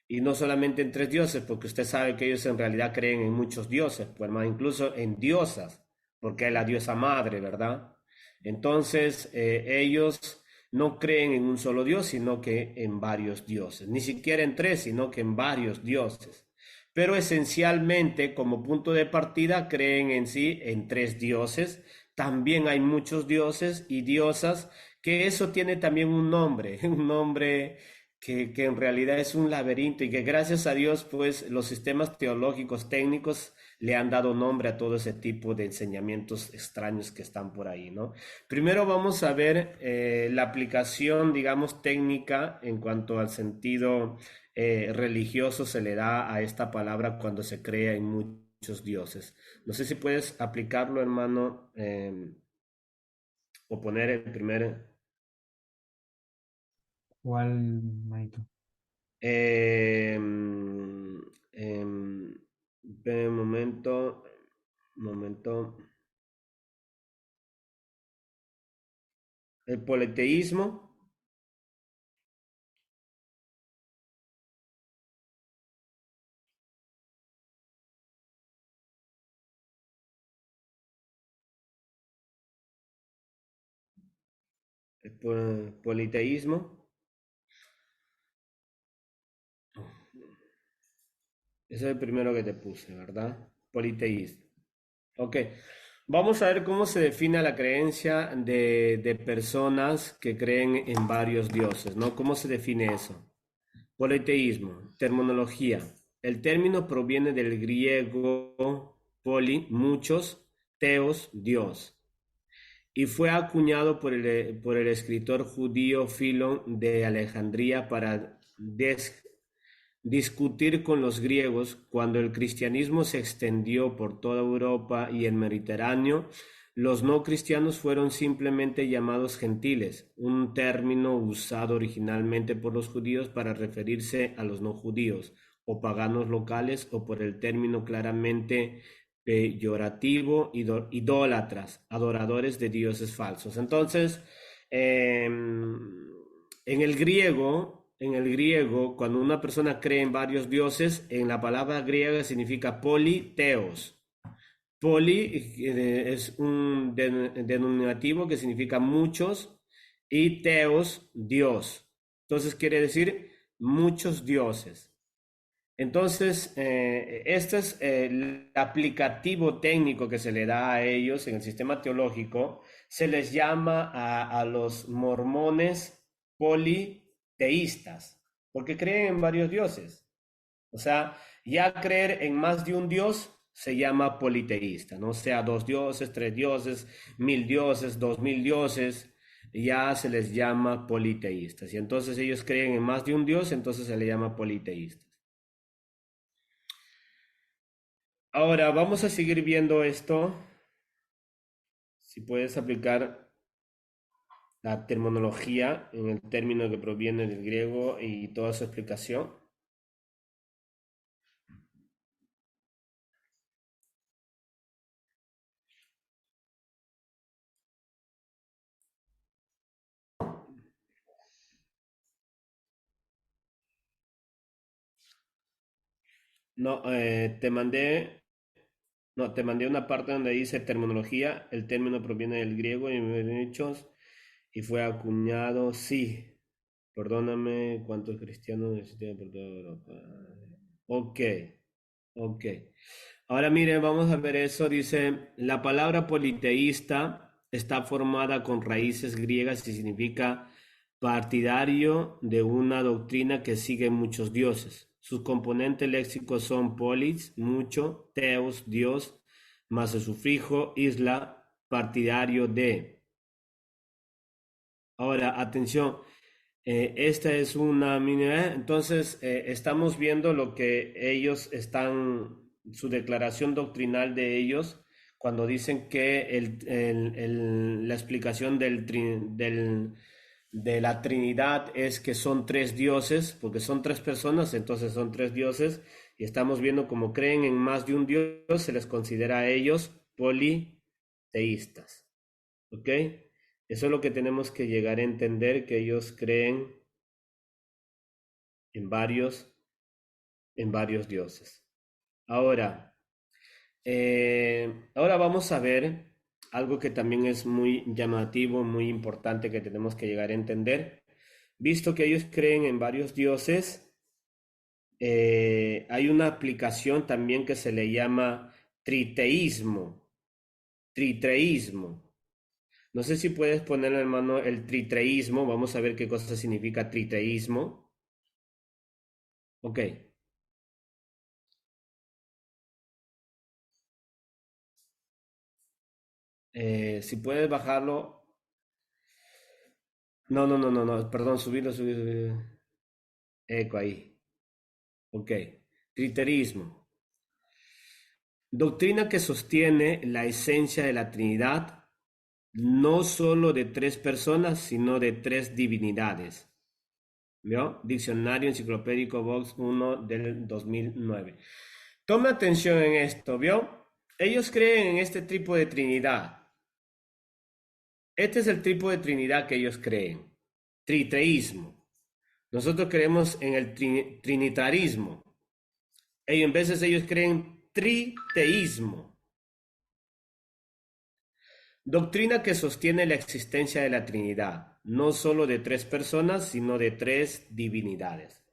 Y no solamente en tres dioses, porque usted sabe que ellos en realidad creen en muchos dioses, pues más incluso en diosas, porque es la diosa madre, ¿verdad? Entonces ellos no creen en un solo dios, sino que en varios dioses. Ni siquiera en tres, sino que en varios dioses. Pero esencialmente, como punto de partida, creen en sí en tres dioses. También hay muchos dioses y diosas, que eso tiene también un nombre, un nombre que en realidad es un laberinto y que gracias a Dios, pues los sistemas teológicos técnicos le han dado nombre a todo ese tipo de enseñamientos extraños que están por ahí, ¿no? Primero vamos a ver la aplicación, digamos, técnica en cuanto al sentido religioso se le da a esta palabra cuando se crea en muchos dioses. No sé si puedes aplicarlo, hermano, o poner el primer... ¿Cuál, Maito? Eh, un momento, momento. El politeísmo, politeísmo, ese es el primero que te puse, ¿verdad? Politeísmo. Ok, vamos a ver cómo se define la creencia de personas que creen en varios dioses, ¿no? ¿Cómo se define eso? Politeísmo, terminología. El término proviene del griego poli, muchos, teos, Dios, y fue acuñado por el escritor judío Filón de Alejandría para discutir con los griegos cuando el cristianismo se extendió por toda Europa y el Mediterráneo. Los no cristianos fueron simplemente llamados gentiles, un término usado originalmente por los judíos para referirse a los no judíos o paganos locales, o por el término claramente peyorativo, idólatras, adoradores de dioses falsos. Entonces, en el griego, cuando una persona cree en varios dioses, en la palabra griega significa politeos. Poli es un denominativo que significa muchos y teos, Dios. Entonces quiere decir muchos dioses. Entonces, este es el aplicativo técnico que se le da a ellos en el sistema teológico. Se les llama a los mormones politeístas, porque creen en varios dioses. O sea, ya creer en más de un dios se llama politeísta, ¿no? Sea dos dioses, tres dioses, 1000 dioses, 2000 dioses. ya se les llama politeístas. Y entonces ellos creen en más de un Dios, entonces se les llama politeístas. Ahora vamos a seguir viendo esto. Si puedes aplicar la terminología en el término que proviene del griego y toda su explicación. No, te mandé una parte donde dice terminología. El término proviene del griego y hechos y fue acuñado. Sí, perdóname, ¿cuántos cristianos existen por toda Europa? Ok, ok. Ahora mire, vamos a ver eso. Dice, la palabra politeísta está formada con raíces griegas y significa partidario de una doctrina que sigue muchos dioses. Sus componentes léxicos son polis, mucho, teos, Dios, más el sufijo, isla, partidario de. Ahora, atención, esta es una entonces estamos viendo lo que ellos están, su declaración doctrinal de ellos, cuando dicen que la explicación de la Trinidad es que son tres dioses, porque son tres personas, entonces son tres dioses, y estamos viendo como creen en más de un Dios, se les considera a ellos politeístas. ¿Ok? Eso es lo que tenemos que llegar a entender, que ellos creen en varios, en varios dioses. Ahora, ahora vamos a ver algo que también es muy llamativo, muy importante que tenemos que llegar a entender. Visto que ellos creen en varios dioses, hay una aplicación también que se le llama triteísmo. Triteísmo. No sé si puedes poner en mano el triteísmo. Vamos a ver qué cosa significa triteísmo. Ok. Si puedes bajarlo. No, no, no, no, no. Perdón, subirlo, subirlo, subirlo. Eco ahí. Ok. Triteísmo. Doctrina que sostiene la esencia de la Trinidad, no solo de tres personas, sino de tres divinidades. ¿Vio? Diccionario Enciclopédico Vox 1 del 2009. Toma atención en esto, ¿vio? Ellos creen en este tipo de Trinidad. Este es el tipo de Trinidad que ellos creen. Triteísmo. Nosotros creemos en el trinitarismo. En veces ellos creen triteísmo. Doctrina que sostiene la existencia de la Trinidad, no solo de tres personas, sino de tres divinidades.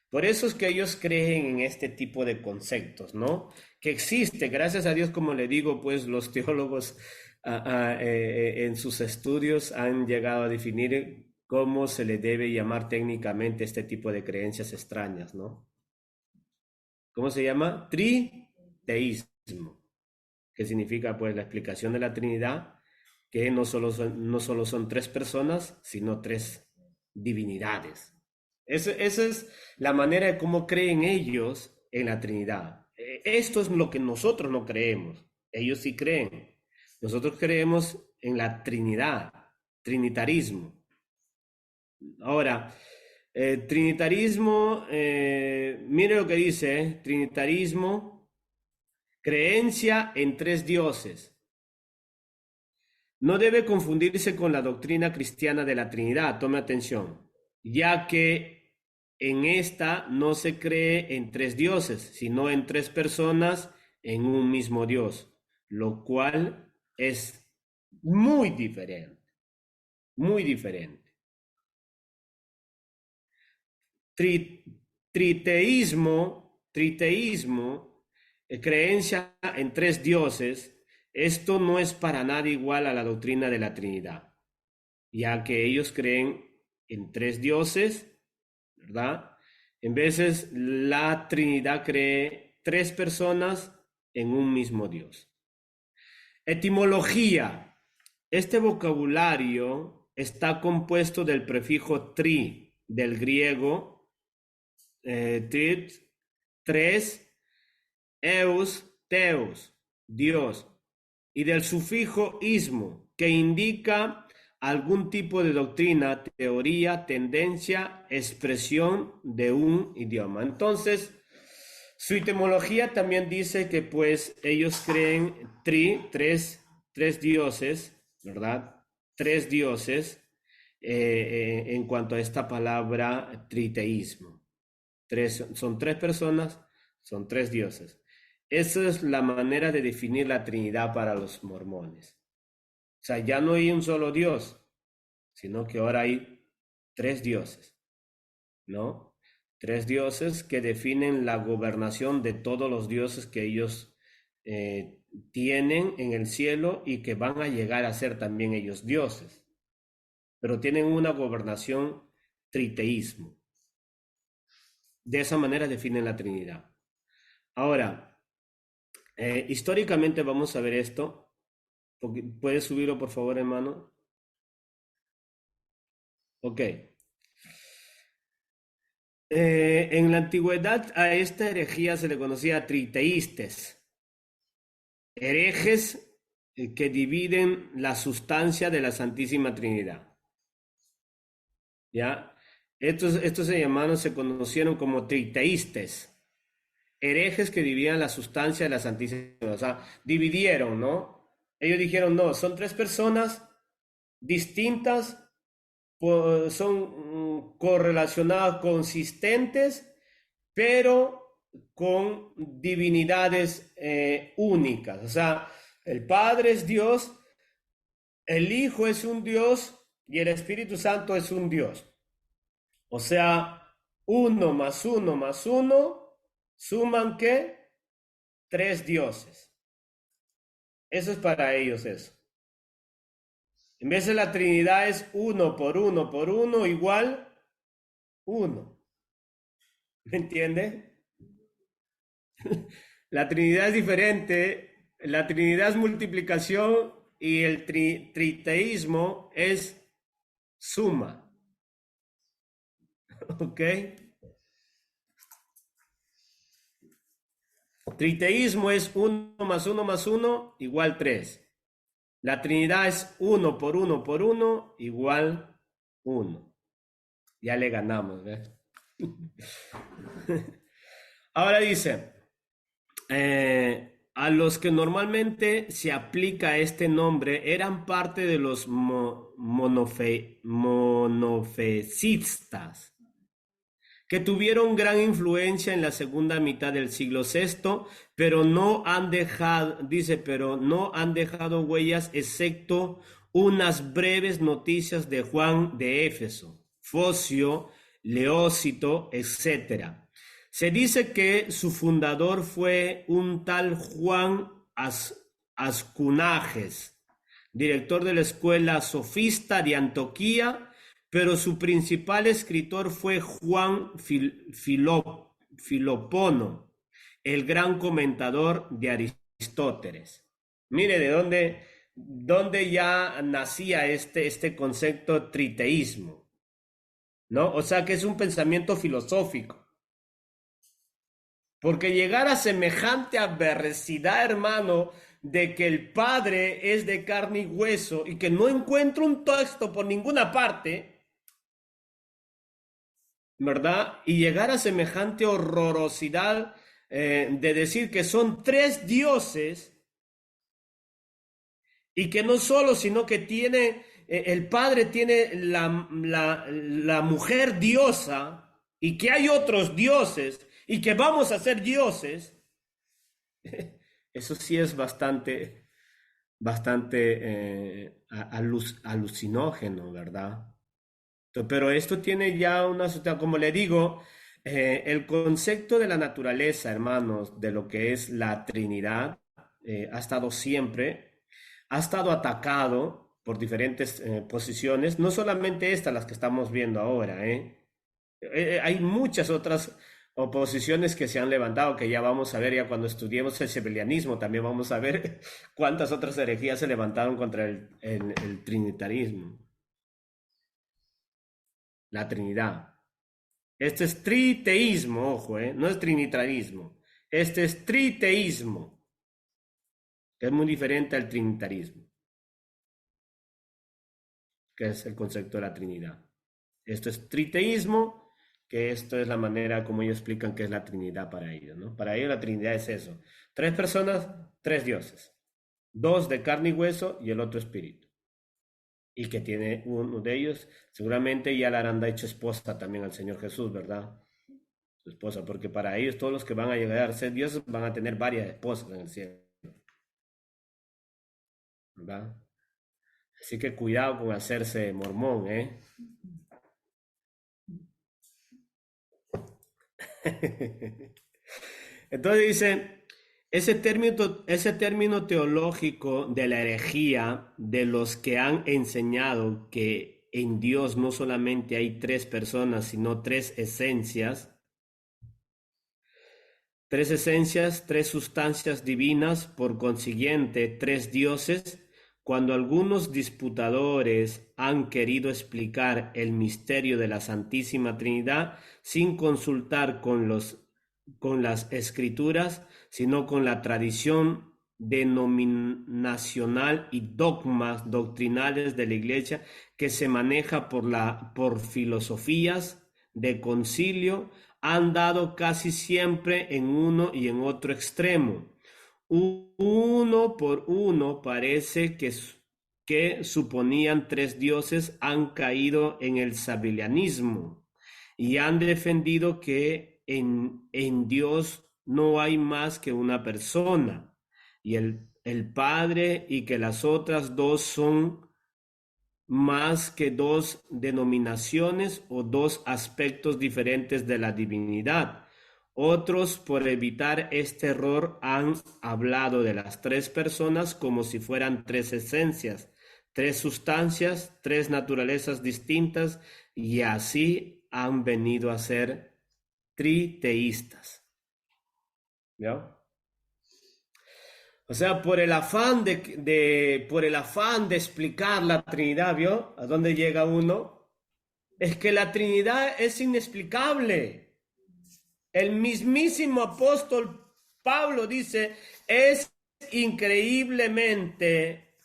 Por eso es que ellos creen en este tipo de conceptos, ¿no? Que existe, gracias a Dios, como le digo, pues los teólogos en sus estudios han llegado a definir cómo se le debe llamar técnicamente este tipo de creencias extrañas, ¿no? ¿Cómo se llama? Triteísmo, que significa pues la explicación de la Trinidad, que no solo son tres personas, sino tres divinidades. Esa es la manera de cómo creen ellos en la Trinidad. Esto es lo que nosotros no creemos. Ellos sí creen. Nosotros creemos en la Trinidad, trinitarismo. Ahora, trinitarismo, mire lo que dice, trinitarismo, creencia en tres dioses. No debe confundirse con la doctrina cristiana de la Trinidad, tome atención, ya que en esta no se cree en tres dioses, sino en tres personas en un mismo Dios, lo cual es muy diferente, muy diferente. Tri- triteísmo, creencia en tres dioses, esto no es para nada igual a la doctrina de la Trinidad, ya que ellos creen en tres dioses, ¿verdad? En veces la Trinidad cree tres personas en un mismo Dios. Etimología. Este vocabulario está compuesto del prefijo tri, del griego trit, tres, eus, teos, Dios, y del sufijo ismo, que indica algún tipo de doctrina, teoría, tendencia, expresión de un idioma. Entonces, su etimología también dice que pues ellos creen tres dioses, ¿verdad? Tres dioses en cuanto a esta palabra triteísmo. Son tres personas, son tres dioses. Esa es la manera de definir la Trinidad para los mormones. O sea, ya no hay un solo Dios, sino que ahora hay tres dioses, ¿no? Tres dioses que definen la gobernación de todos los dioses que ellos tienen en el cielo y que van a llegar a ser también ellos dioses, pero tienen una gobernación triteísmo. De esa manera definen la Trinidad. Ahora, históricamente vamos a ver esto. ¿Puedes subirlo, por favor, hermano? Ok. En la antigüedad a esta herejía se le conocía triteístes, herejes que dividen la sustancia de la Santísima Trinidad. ¿Ya? Estos hermanos se conocieron como triteístes, herejes que dividían la sustancia de la Santísima, o sea, dividieron, ¿no? Ellos dijeron, no, son tres personas distintas, son correlacionadas, consistentes, pero con divinidades únicas. O sea, el Padre es Dios, el Hijo es un Dios y el Espíritu Santo es un Dios. O sea, uno más uno, suman ¿qué? Tres dioses. Eso es para ellos eso. En vez de la Trinidad es uno por uno igual uno. ¿Me entiende? La Trinidad es diferente. La Trinidad es multiplicación y el triteísmo es suma. ¿Ok? Triteísmo es uno más uno igual 3. La Trinidad es uno por uno igual 1. Ya le ganamos, ¿ves? Ahora dice, a los que normalmente se aplica este nombre eran parte de los monofesistas, que tuvieron gran influencia en la segunda mitad del siglo VI, pero no han dejado, dice, pero no han dejado huellas excepto unas breves noticias de Juan de Éfeso, Focio, Leócito, etc. Se dice que su fundador fue un tal Juan Ascunages, director de la escuela sofista de Antioquía, pero su principal escritor fue Juan Filopono, el gran comentador de Aristóteles. Mire de dónde ya nacía este concepto triteísmo, ¿no? O sea que es un pensamiento filosófico. Porque llegar a semejante adversidad, hermano, de que el Padre es de carne y hueso y que no encuentro un texto por ninguna parte, ¿verdad? Y llegar a semejante horrorosidad de decir que son tres dioses y que no solo, sino que tiene, el Padre tiene la mujer diosa y que hay otros dioses y que vamos a ser dioses, eso sí es bastante alucinógeno, ¿verdad? Pero esto tiene ya como le digo, el concepto de la naturaleza, hermanos, de lo que es la Trinidad, ha estado siempre, ha estado atacado por diferentes posiciones, no solamente estas las que estamos viendo ahora, hay muchas otras oposiciones que se han levantado, que ya vamos a ver, ya cuando estudiemos el sebelianismo, también vamos a ver cuántas otras herejías se levantaron contra el trinitarismo. la Trinidad. Este es triteísmo, ojo, no es trinitarismo. Este es triteísmo, que es muy diferente al trinitarismo, que es el concepto de la Trinidad. Esto es triteísmo, que esto es la manera como ellos explican que es la Trinidad para ellos, ¿no? Para ellos la Trinidad es eso. Tres personas, tres dioses. Dos de carne y hueso y el otro espíritu. Y que tiene uno de ellos, seguramente ya le habrán hecho esposa también al Señor Jesús, ¿verdad? Su esposa, porque para ellos todos los que van a llegar a ser dioses van a tener varias esposas en el cielo, ¿verdad? Así que cuidado con hacerse mormón, ¿eh? Entonces dice, ese término teológico de la herejía de los que han enseñado que en Dios no solamente hay tres personas, sino tres esencias, tres sustancias divinas, por consiguiente, tres dioses. Cuando algunos disputadores han querido explicar el misterio de la Santísima Trinidad sin consultar con las escrituras, sino con la tradición denominacional y dogmas doctrinales de la Iglesia que se maneja por filosofías de concilio, han dado casi siempre en uno y en otro extremo. Uno por uno parece que suponían tres dioses han caído en el sabelianismo y han defendido que en Dios no hay más que una persona y el Padre, y que las otras dos son más que dos denominaciones o dos aspectos diferentes de la divinidad. Otros, por evitar este error, han hablado de las tres personas como si fueran tres esencias, tres sustancias, tres naturalezas distintas, y así han venido a ser triteístas. ¿Ya? O sea, por el afán de explicar la Trinidad, ¿vio? ¿A dónde llega uno? Es que la Trinidad es inexplicable. El mismísimo apóstol Pablo dice, es increíblemente,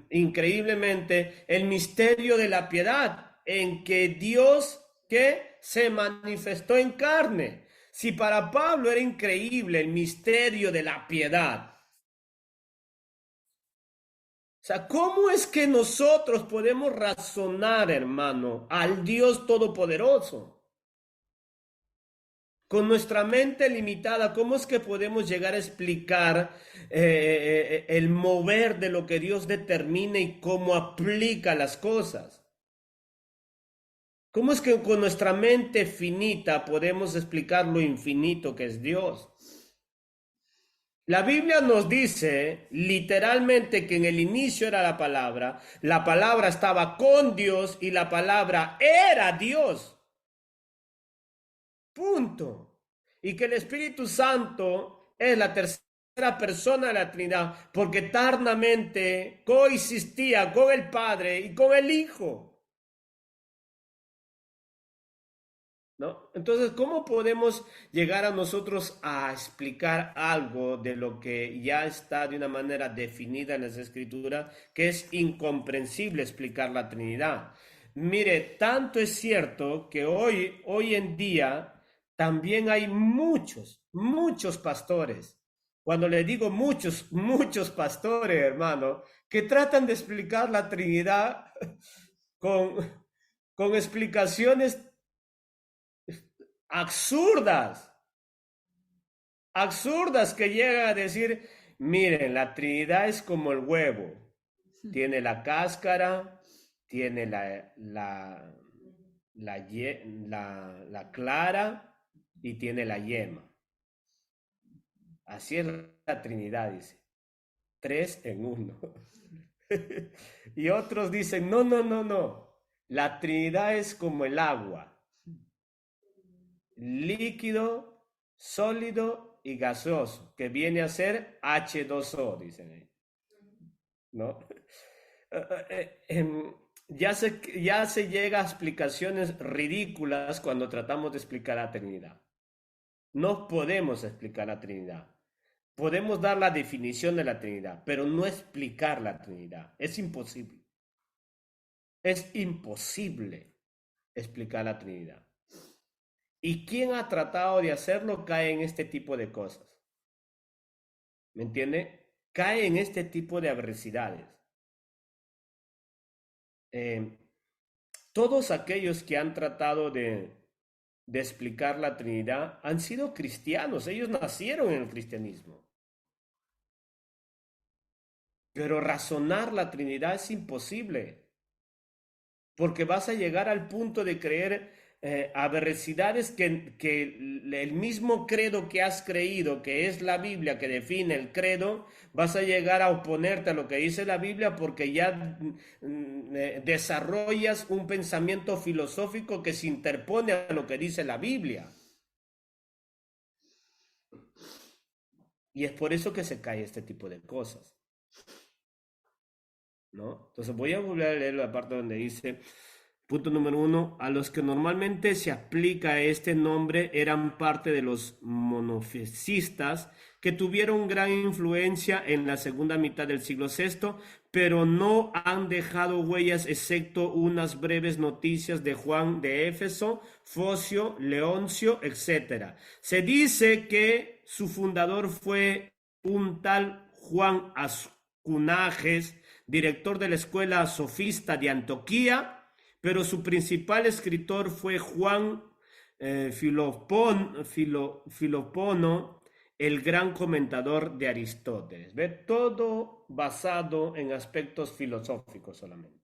increíblemente el misterio de la piedad, en que Dios que se manifestó en carne. Si para Pablo era increíble el misterio de la piedad, o sea, ¿cómo es que nosotros podemos razonar, hermano, al Dios Todopoderoso? Con nuestra mente limitada, ¿cómo es que podemos llegar a explicar el mover de lo que Dios determina y cómo aplica las cosas? ¿Cómo es que con nuestra mente finita podemos explicar lo infinito que es Dios? La Biblia nos dice literalmente que en el inicio era la palabra estaba con Dios y la palabra era Dios. Punto. Y que el Espíritu Santo es la tercera persona de la Trinidad, porque eternamente coexistía con el Padre y con el Hijo. ¿No? Entonces, ¿cómo podemos llegar a nosotros a explicar algo de lo que ya está de una manera definida en las Escrituras, que es incomprensible explicar la Trinidad? Mire, tanto es cierto que hoy en día también hay muchos pastores. Cuando le digo muchos pastores, hermano, que tratan de explicar la Trinidad con, con explicaciones absurdas, absurdas, que llegan a decir, miren, la Trinidad es como el huevo, tiene la cáscara, tiene la clara y tiene la yema. Así es la Trinidad, dice, tres en uno. Y otros dicen, no, la Trinidad es como el agua, líquido, sólido y gaseoso, que viene a ser H2O, dicen ahí, ¿no? ya se llega a explicaciones ridículas cuando tratamos de explicar la Trinidad. No podemos explicar la Trinidad. Podemos dar la definición de la Trinidad, pero no explicar la Trinidad. Es imposible. Es imposible explicar la Trinidad. Y quien ha tratado de hacerlo cae en este tipo de cosas. ¿Me entiende? Cae en este tipo de adversidades. Eh, todos aquellos que han tratado de explicar la Trinidad han sido cristianos. Ellos nacieron en el cristianismo. Pero razonar la Trinidad es imposible. Porque vas a llegar al punto de creer aberracidades que el mismo credo que has creído, que es la Biblia que define el credo, vas a llegar a oponerte a lo que dice la Biblia porque ya desarrollas un pensamiento filosófico que se interpone a lo que dice la Biblia. Y es por eso que se cae este tipo de cosas, ¿no? Entonces voy a volver a leer la parte donde dice, punto número 1, a los que normalmente se aplica este nombre eran parte de los monofisistas que tuvieron gran influencia en la segunda mitad del siglo VI, pero no han dejado huellas excepto unas breves noticias de Juan de Éfeso, Focio, Leoncio, etc. Se dice que su fundador fue un tal Juan Ascunages, director de la escuela sofista de Antioquía, pero su principal escritor fue Juan Filopono, el gran comentador de Aristóteles. ¿Ve? Todo basado en aspectos filosóficos solamente.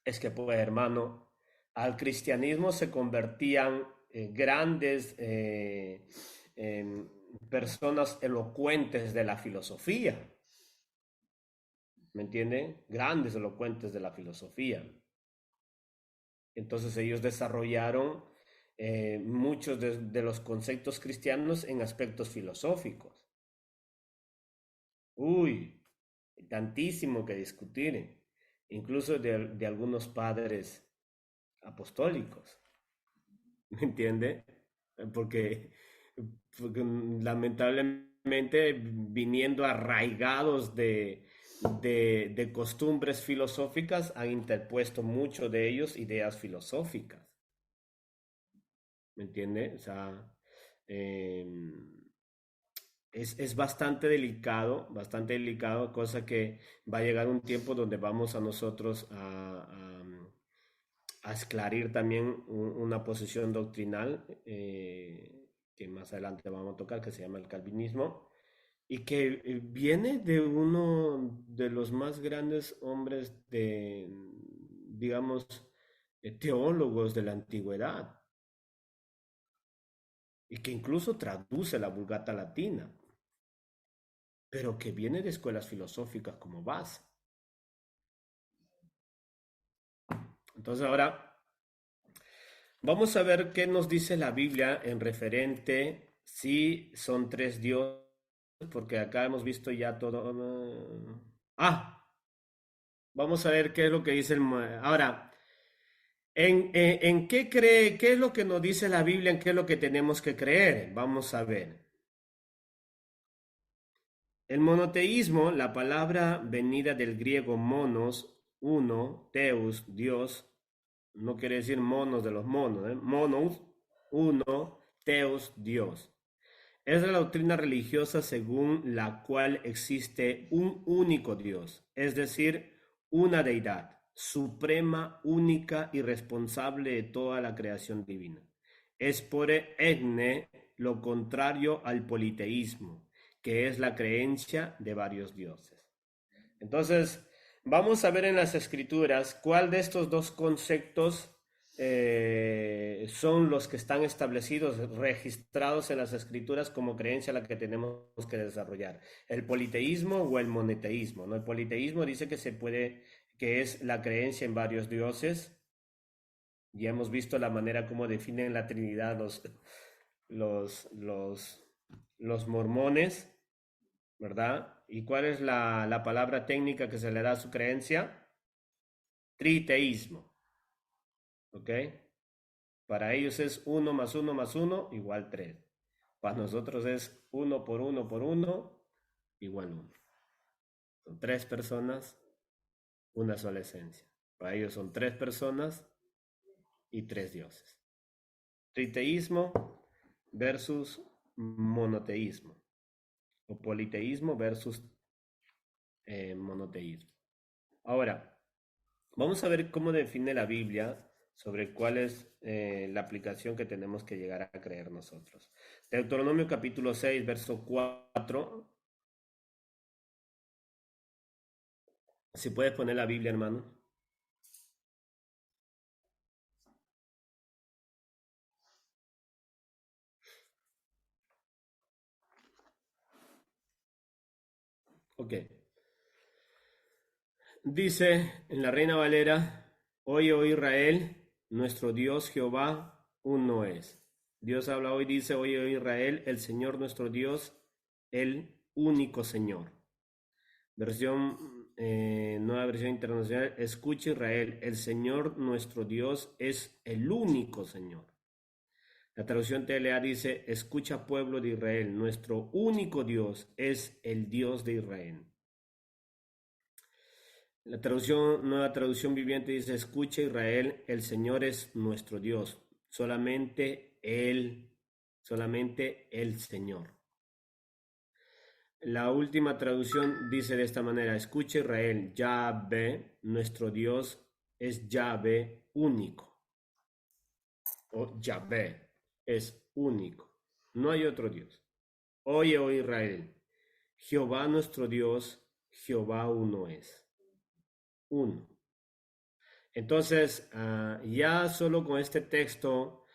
Es que, pues, hermano, al cristianismo se convertían grandes personas elocuentes de la filosofía. ¿Me entienden? Grandes elocuentes de la filosofía. Entonces ellos desarrollaron muchos de los conceptos cristianos en aspectos filosóficos. Uy, tantísimo que discutir, incluso de algunos padres apostólicos. ¿Me entiende? Porque, porque lamentablemente viniendo arraigados de costumbres filosóficas han interpuesto mucho de ellos ideas filosóficas. ¿Me entiende? O sea, eh, es bastante delicado, cosa que va a llegar un tiempo donde vamos a nosotros a esclarir también una posición doctrinal que más adelante vamos a tocar, que se llama el calvinismo, y que viene de uno de los más grandes hombres de, digamos, teólogos de la antigüedad, y que incluso traduce la Vulgata Latina, pero que viene de escuelas filosóficas como base. Entonces ahora vamos a ver qué nos dice la Biblia en referente si son tres dioses, porque acá hemos visto ya todo. Vamos a ver qué es lo que dice el. Ahora, ¿en qué cree? ¿Qué es lo que nos dice la Biblia? ¿En qué es lo que tenemos que creer? Vamos a ver. El monoteísmo, la palabra venida del griego monos, uno, teus, Dios, no quiere decir monos de los monos, ¿eh? Monos, uno, teos, Dios. Es la doctrina religiosa según la cual existe un único Dios, es decir, una deidad suprema, única y responsable de toda la creación divina. Es por enne lo contrario al politeísmo, que es la creencia de varios dioses. Entonces, vamos a ver en las escrituras cuál de estos dos conceptos son los que están establecidos, registrados en las escrituras como creencia a la que tenemos que desarrollar. El politeísmo o el monoteísmo, ¿no? El politeísmo dice que se puede, que es la creencia en varios dioses. Ya hemos visto la manera como definen la Trinidad los, los, los mormones, ¿verdad? ¿Y cuál es la palabra técnica que se le da a su creencia? triteísmo. ¿Ok? Para ellos es 1 más 1 más 1 igual 3. Para nosotros es 1 por 1 por 1 igual 1. Son 3 personas, una sola esencia. Para ellos son 3 personas y 3 dioses. Triteísmo versus monoteísmo. O politeísmo versus monoteísmo. Ahora, vamos a ver cómo define la Biblia sobre cuál es la aplicación que tenemos que llegar a creer nosotros. Deuteronomio capítulo 6, verso 4. Si puedes poner la Biblia, hermano. Ok. Dice en la Reina Valera, oye, oh Israel, nuestro Dios Jehová uno es. Dios habla hoy, dice, oye, oh Israel, el Señor nuestro Dios, el único Señor. Nueva versión internacional, escucha Israel, el Señor nuestro Dios es el único Señor. La traducción TLA dice, escucha pueblo de Israel, nuestro único Dios es el Dios de Israel. La nueva traducción viviente dice, escucha Israel, el Señor es nuestro Dios, solamente el Señor. La última traducción dice de esta manera, escucha Israel, Yahvé, nuestro Dios es Yahvé único. O Yahvé es único, no hay otro Dios. Oye, oh Israel, Jehová nuestro Dios, Jehová uno es. Uno. Entonces, ya solo con este texto,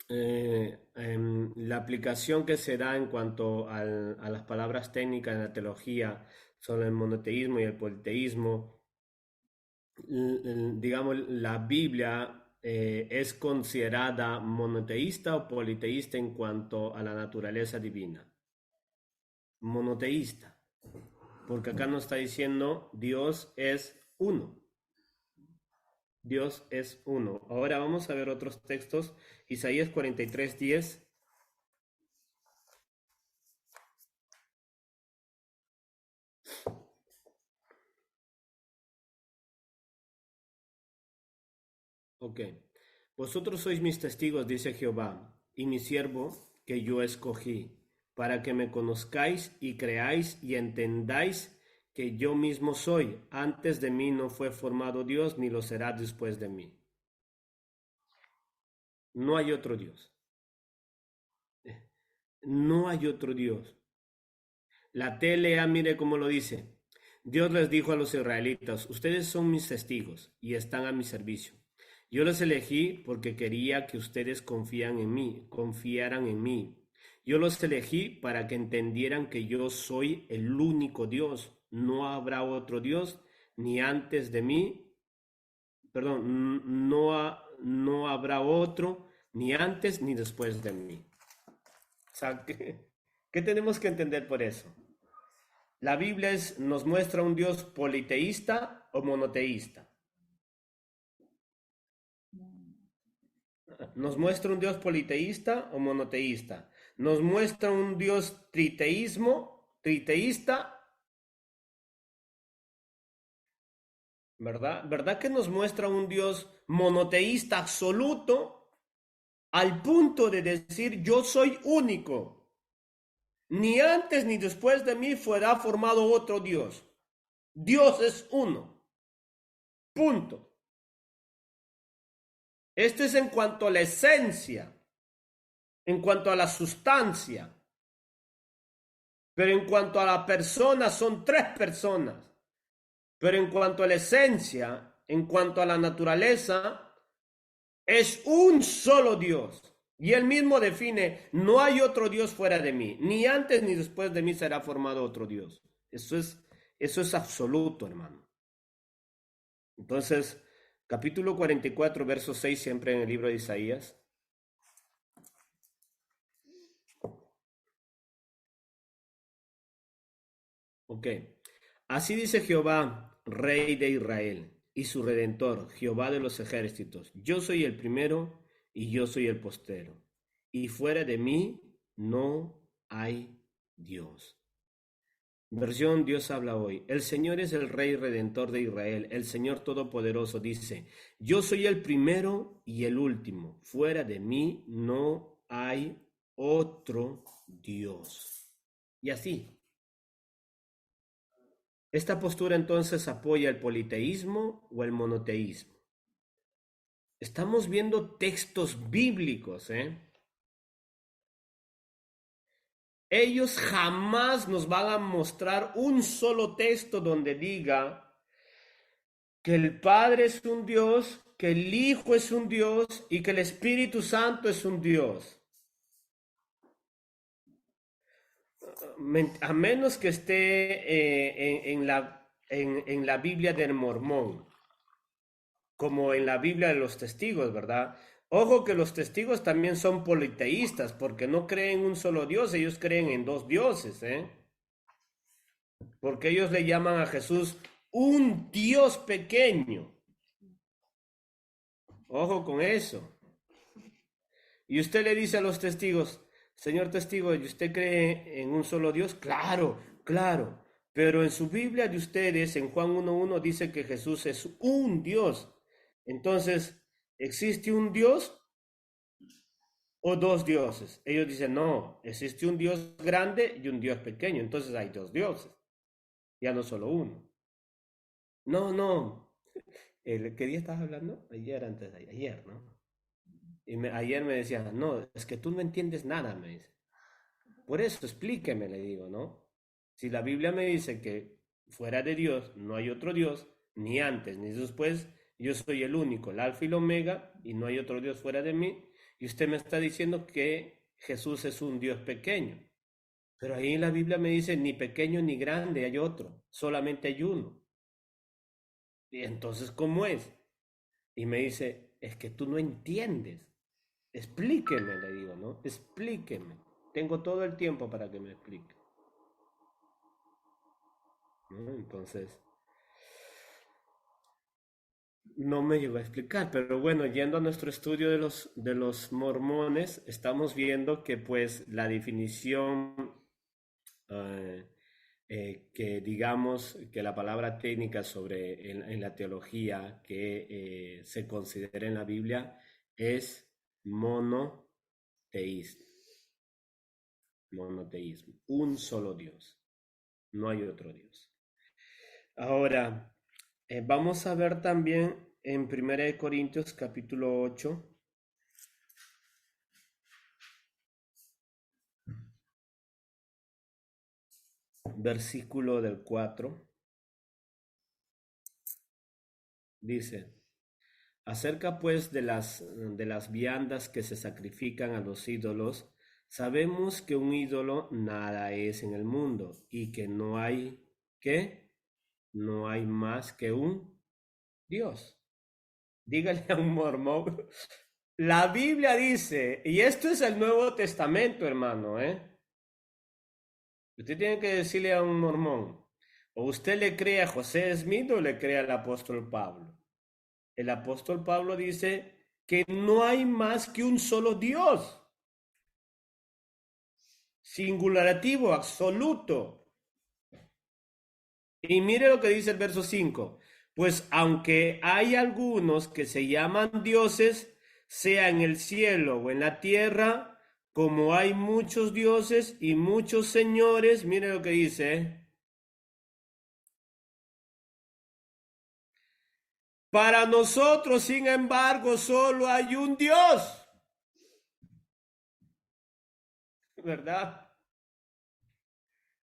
la aplicación que se da en cuanto a las palabras técnicas en la teología sobre el monoteísmo y el politeísmo, digamos, la Biblia es considerada monoteísta o politeísta en cuanto a la naturaleza divina. Monoteísta, porque acá nos está diciendo Dios es uno. Dios es uno. Ahora vamos a ver otros textos. Isaías 43:10. Ok. Vosotros sois mis testigos, dice Jehová, y mi siervo que yo escogí, para que me conozcáis y creáis y entendáis que yo mismo soy. Antes de mí no fue formado Dios, ni lo será después de mí. No hay otro Dios. No hay otro Dios. La TLA, mire cómo lo dice. Dios les dijo a los israelitas, ustedes son mis testigos y están a mi servicio. Yo los elegí porque quería que ustedes confiaran en mí. Yo los elegí para que entendieran que yo soy el único Dios. No habrá otro Dios ni antes de mí. Perdón, no habrá otro ni antes ni después de mí. O sea, ¿qué tenemos que entender por eso? La Biblia nos muestra un Dios politeísta o monoteísta. Nos muestra un Dios politeísta o monoteísta. Nos muestra un Dios triteísta, ¿verdad? ¿Verdad que nos muestra un Dios monoteísta absoluto al punto de decir yo soy único? Ni antes ni después de mí fuera formado otro Dios. Dios es uno. Punto. Esto es en cuanto a la esencia, en cuanto a la sustancia. Pero en cuanto a la persona, son 3 personas. Pero en cuanto a la esencia, en cuanto a la naturaleza, es un solo Dios. Y él mismo define, no hay otro Dios fuera de mí. Ni antes ni después de mí será formado otro Dios. Eso es absoluto, hermano. Entonces, capítulo 44, verso 6, siempre en el libro de Isaías. Ok. Así dice Jehová, Rey de Israel, y su Redentor, Jehová de los ejércitos. Yo soy el primero y yo soy el postero, y fuera de mí no hay Dios. Versión Dios habla hoy. El Señor es el Rey Redentor de Israel, el Señor Todopoderoso dice, yo soy el primero y el último, fuera de mí no hay otro Dios. Y así. Esta postura entonces apoya el politeísmo o el monoteísmo. Estamos viendo textos bíblicos, ¿eh? Ellos jamás nos van a mostrar un solo texto donde diga que el Padre es un Dios, que el Hijo es un Dios y que el Espíritu Santo es un Dios. A menos que esté en la Biblia del Mormón, como en la Biblia de los testigos, ¿verdad? Ojo que los testigos también son politeístas, porque no creen en un solo Dios, ellos creen en dos dioses, ¿eh? Porque ellos le llaman a Jesús un Dios pequeño. Ojo con eso. Y usted le dice a los testigos, señor testigo, ¿y usted cree en un solo Dios? Claro, claro. Pero en su Biblia de ustedes, en Juan 1.1, dice que Jesús es un Dios. Entonces, ¿existe un Dios o dos dioses? Ellos dicen, no, existe un Dios grande y un Dios pequeño. Entonces hay dos dioses, ya no solo uno. No, no. ¿Qué día estabas hablando? Ayer, antes de ayer, ¿no? Ayer me decía, no, es que tú no entiendes nada, me dice. Por eso, explíqueme, le digo, ¿no? Si la Biblia me dice que fuera de Dios no hay otro Dios, ni antes ni después, yo soy el único, el alfa y el omega, y no hay otro Dios fuera de mí, y usted me está diciendo que Jesús es un Dios pequeño. Pero ahí en la Biblia me dice, ni pequeño ni grande hay otro, solamente hay uno. Y entonces, ¿cómo es? Y me dice, es que tú no entiendes. Explíqueme, le digo, ¿no? Explíqueme. Tengo todo el tiempo para que me explique. ¿No? Entonces, no me llegó a explicar, pero bueno, yendo a nuestro estudio de los mormones, estamos viendo que pues la definición eh, que digamos que la palabra técnica sobre en la teología que se considera en la Biblia es monoteísmo. Monoteísmo, un solo Dios, no hay otro Dios. Ahora, vamos a ver también en 1 Corintios capítulo 8, versículo del 4, dice, acerca pues de las viandas que se sacrifican a los ídolos, sabemos que un ídolo nada es en el mundo y que no hay, ¿qué? No hay más que un Dios. Dígale a un mormón. La Biblia dice, y esto es el Nuevo Testamento, hermano, ¿eh? Usted tiene que decirle a un mormón, o usted le cree a José Smith o le cree al apóstol Pablo. El apóstol Pablo dice que no hay más que un solo Dios, singulativo, absoluto. Y mire lo que dice el verso 5. Pues aunque hay algunos que se llaman dioses, sea en el cielo o en la tierra, como hay muchos dioses y muchos señores, mire lo que dice. Para nosotros, sin embargo, solo hay un Dios, ¿verdad?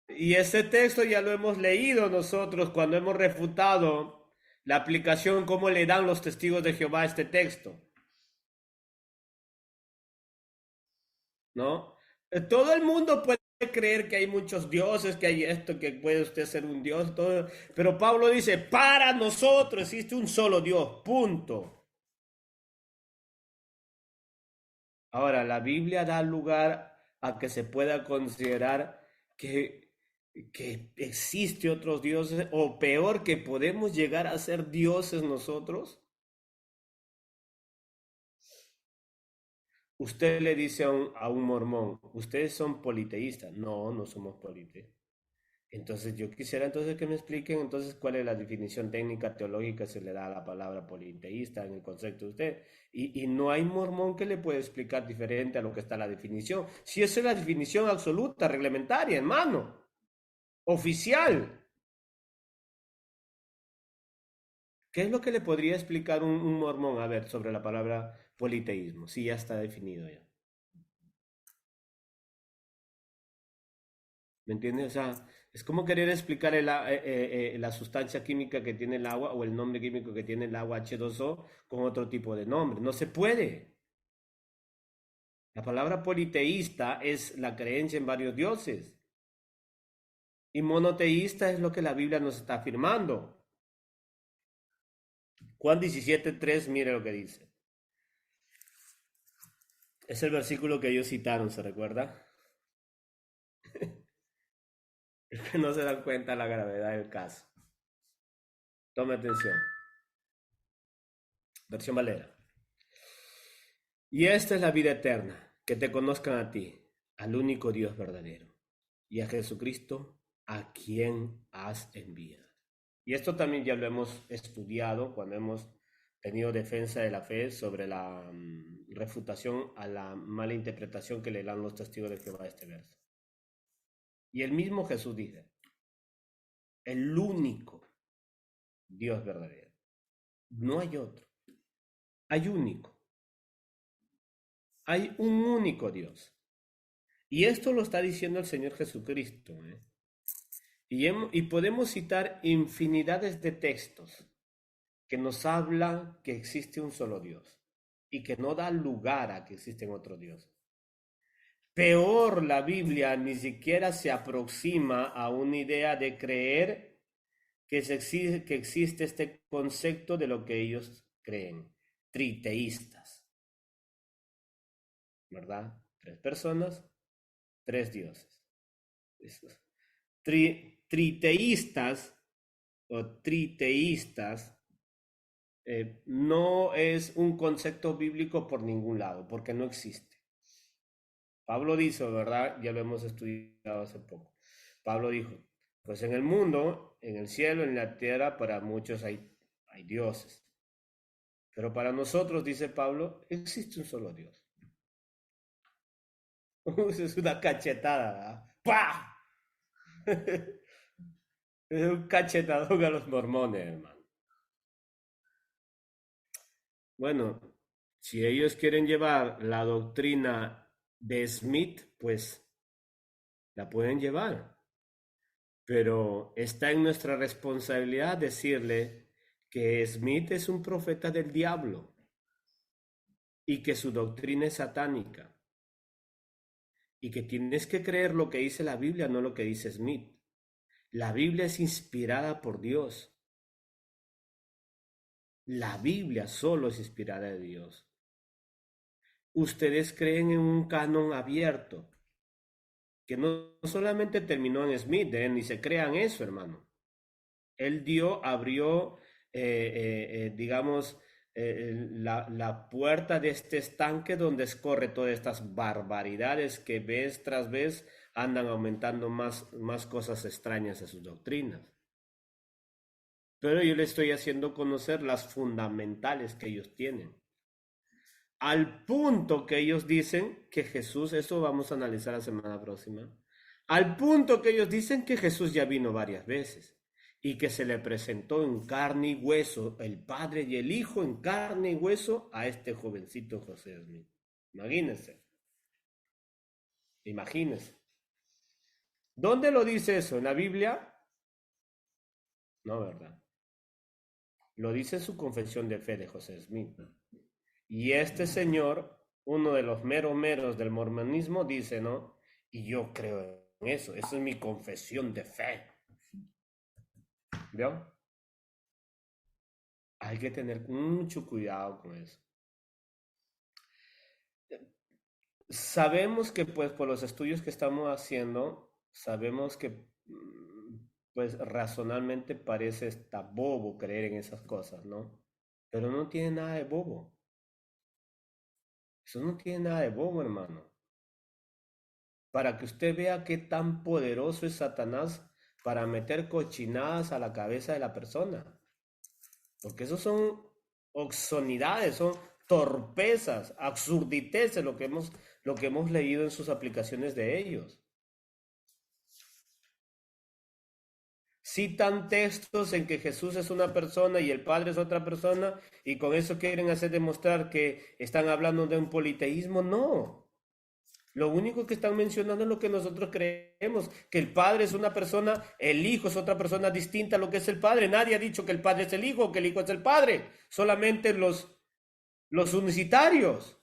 Y ese texto ya lo hemos leído nosotros cuando hemos refutado la aplicación, cómo le dan los testigos de Jehová a este texto, ¿no? Todo el mundo puede creer que hay muchos dioses, que hay esto, que puede usted ser un dios, todo, pero Pablo dice, para nosotros existe un solo Dios, punto. Ahora, la Biblia da lugar a que se pueda considerar que que existe otros dioses, o peor, que podemos llegar a ser dioses nosotros. Usted le dice a un mormón, ustedes son politeístas. No, no somos politeístas. Entonces yo quisiera entonces que me expliquen entonces cuál es la definición técnica teológica que se le da a la palabra politeísta en el concepto de usted. Y no hay mormón que le pueda explicar diferente a lo que está la definición. Si esa es la definición absoluta, reglamentaria, hermano, oficial. ¿Qué es lo que le podría explicar un mormón, a ver, sobre la palabra politeísmo? Si ya está definido ya. ¿Me entiendes? O sea, es como querer explicar la sustancia química que tiene el agua o el nombre químico que tiene el agua H2O con otro tipo de nombre. No se puede. La palabra politeísta es la creencia en varios dioses. Y monoteísta es lo que la Biblia nos está afirmando. Juan 17:3, mire lo que dice. Es el versículo que ellos citaron, ¿se recuerda? Es que no se dan cuenta de la gravedad del caso. Tome atención. Versión Valera. Y esta es la vida eterna, que te conozcan a ti, al único Dios verdadero, y a Jesucristo, a quien has enviado. Y esto también ya lo hemos estudiado cuando hemos tenido defensa de la fe sobre la refutación a la mala interpretación que le dan los testigos de Jehová a este verso. Y el mismo Jesús dice, el único Dios verdadero. No hay otro. Hay único. Hay un único Dios. Y esto lo está diciendo el Señor Jesucristo, ¿eh? Y podemos citar infinidades de textos que nos hablan que existe un solo Dios y que no da lugar a que existen otros dioses. Peor, la Biblia ni siquiera se aproxima a una idea de creer que existe este concepto de lo que ellos creen, triteístas, ¿verdad? Tres personas, tres dioses. Triteístas o triteístas no es un concepto bíblico por ningún lado, porque no existe. Pablo dice, ¿verdad? Ya lo hemos estudiado hace poco. Pablo dijo, pues en el mundo, en el cielo, en la tierra, para muchos hay dioses. Pero para nosotros, dice Pablo, existe un solo Dios. Es una cachetada, ¿verdad? ¡Pah! Es un cachetadón a los mormones, hermano. Bueno, si ellos quieren llevar la doctrina de Smith, pues la pueden llevar. Pero está en nuestra responsabilidad decirle que Smith es un profeta del diablo y que su doctrina es satánica y que tienes que creer lo que dice la Biblia, no lo que dice Smith. La Biblia es inspirada por Dios. La Biblia solo es inspirada de Dios. Ustedes creen en un canon abierto, que no solamente terminó en Smith, ni se crean eso, hermano. Él abrió, digamos, la puerta de este estanque donde escorre todas estas barbaridades que vez tras vez andan aumentando más cosas extrañas a sus doctrinas. Pero yo le estoy haciendo conocer las fundamentales que ellos tienen. Al punto que ellos dicen que Jesús, eso vamos a analizar la semana próxima, al punto que ellos dicen que Jesús ya vino varias veces y que se le presentó en carne y hueso, el Padre y el Hijo en carne y hueso a este jovencito José Smith. Imagínense, imagínense. ¿Dónde lo dice eso? ¿En la Biblia? No, ¿verdad? Lo dice en su confesión de fe de José Smith. Y este señor, uno de los meros del mormonismo, dice, ¿no? Y yo creo en eso, es mi confesión de fe. ¿Vio? Hay que tener mucho cuidado con eso. Sabemos que pues por los estudios que estamos haciendo, sabemos que pues razonalmente parece hasta bobo creer en esas cosas, ¿no? Pero no tiene nada de bobo. Eso no tiene nada de bobo, hermano. Para que usted vea qué tan poderoso es Satanás para meter cochinadas a la cabeza de la persona. Porque eso son obscenidades, son torpezas, absurditeces lo que hemos leído en sus aplicaciones de ellos. Citan textos en que Jesús es una persona y el Padre es otra persona y con eso quieren hacer demostrar que están hablando de un politeísmo. No. Lo único que están mencionando es lo que nosotros creemos, que el Padre es una persona, el Hijo es otra persona distinta a lo que es el Padre. Nadie ha dicho que el Padre es el Hijo o que el Hijo es el Padre. Solamente los unicitarios.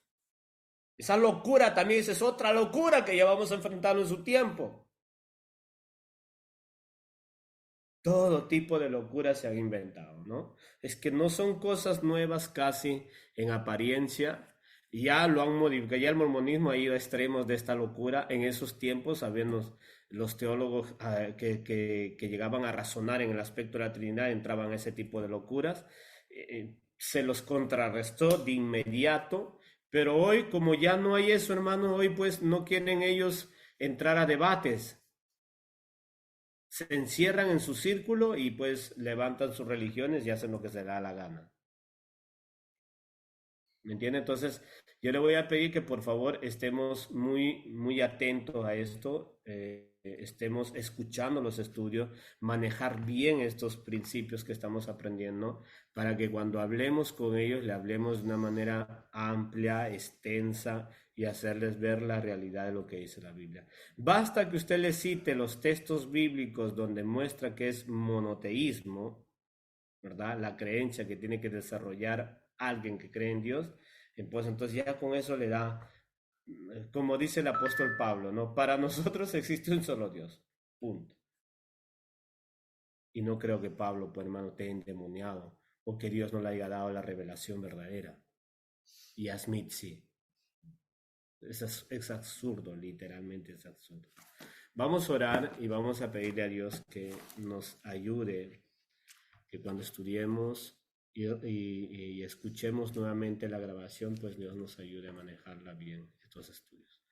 Esa locura también, esa es otra locura que ya vamos a enfrentar en su tiempo. Todo tipo de locuras se han inventado, ¿no? Es que no son cosas nuevas casi en apariencia. Ya lo han modificado, ya el mormonismo ha ido a extremos de esta locura. En esos tiempos, sabiendo los teólogos que llegaban a razonar en el aspecto de la Trinidad, entraban a ese tipo de locuras. Se los contrarrestó de inmediato, pero hoy, como ya no hay eso, hermano, hoy pues no quieren ellos entrar a debates, se encierran en su círculo y pues levantan sus religiones y hacen lo que se les da la gana. ¿Me entiende? Entonces, yo le voy a pedir que por favor estemos muy atentos a esto, estemos escuchando los estudios, manejar bien estos principios que estamos aprendiendo, para que cuando hablemos con ellos le hablemos de una manera amplia, extensa y hacerles ver la realidad de lo que dice la Biblia. Basta que usted le cite los textos bíblicos donde muestra que es monoteísmo, ¿verdad? La creencia que tiene que desarrollar alguien que cree en Dios, pues entonces ya con eso le da, como dice el apóstol Pablo, ¿no? Para nosotros existe un solo Dios, punto. Y no creo que Pablo, pues hermano, esté endemoniado o que Dios no le haya dado la revelación verdadera. Y a Smith sí. Es absurdo, literalmente es absurdo. Vamos a orar y vamos a pedirle a Dios que nos ayude, que cuando estudiemos y escuchemos nuevamente la grabación, pues Dios nos ayude a manejarla bien, estos estudios.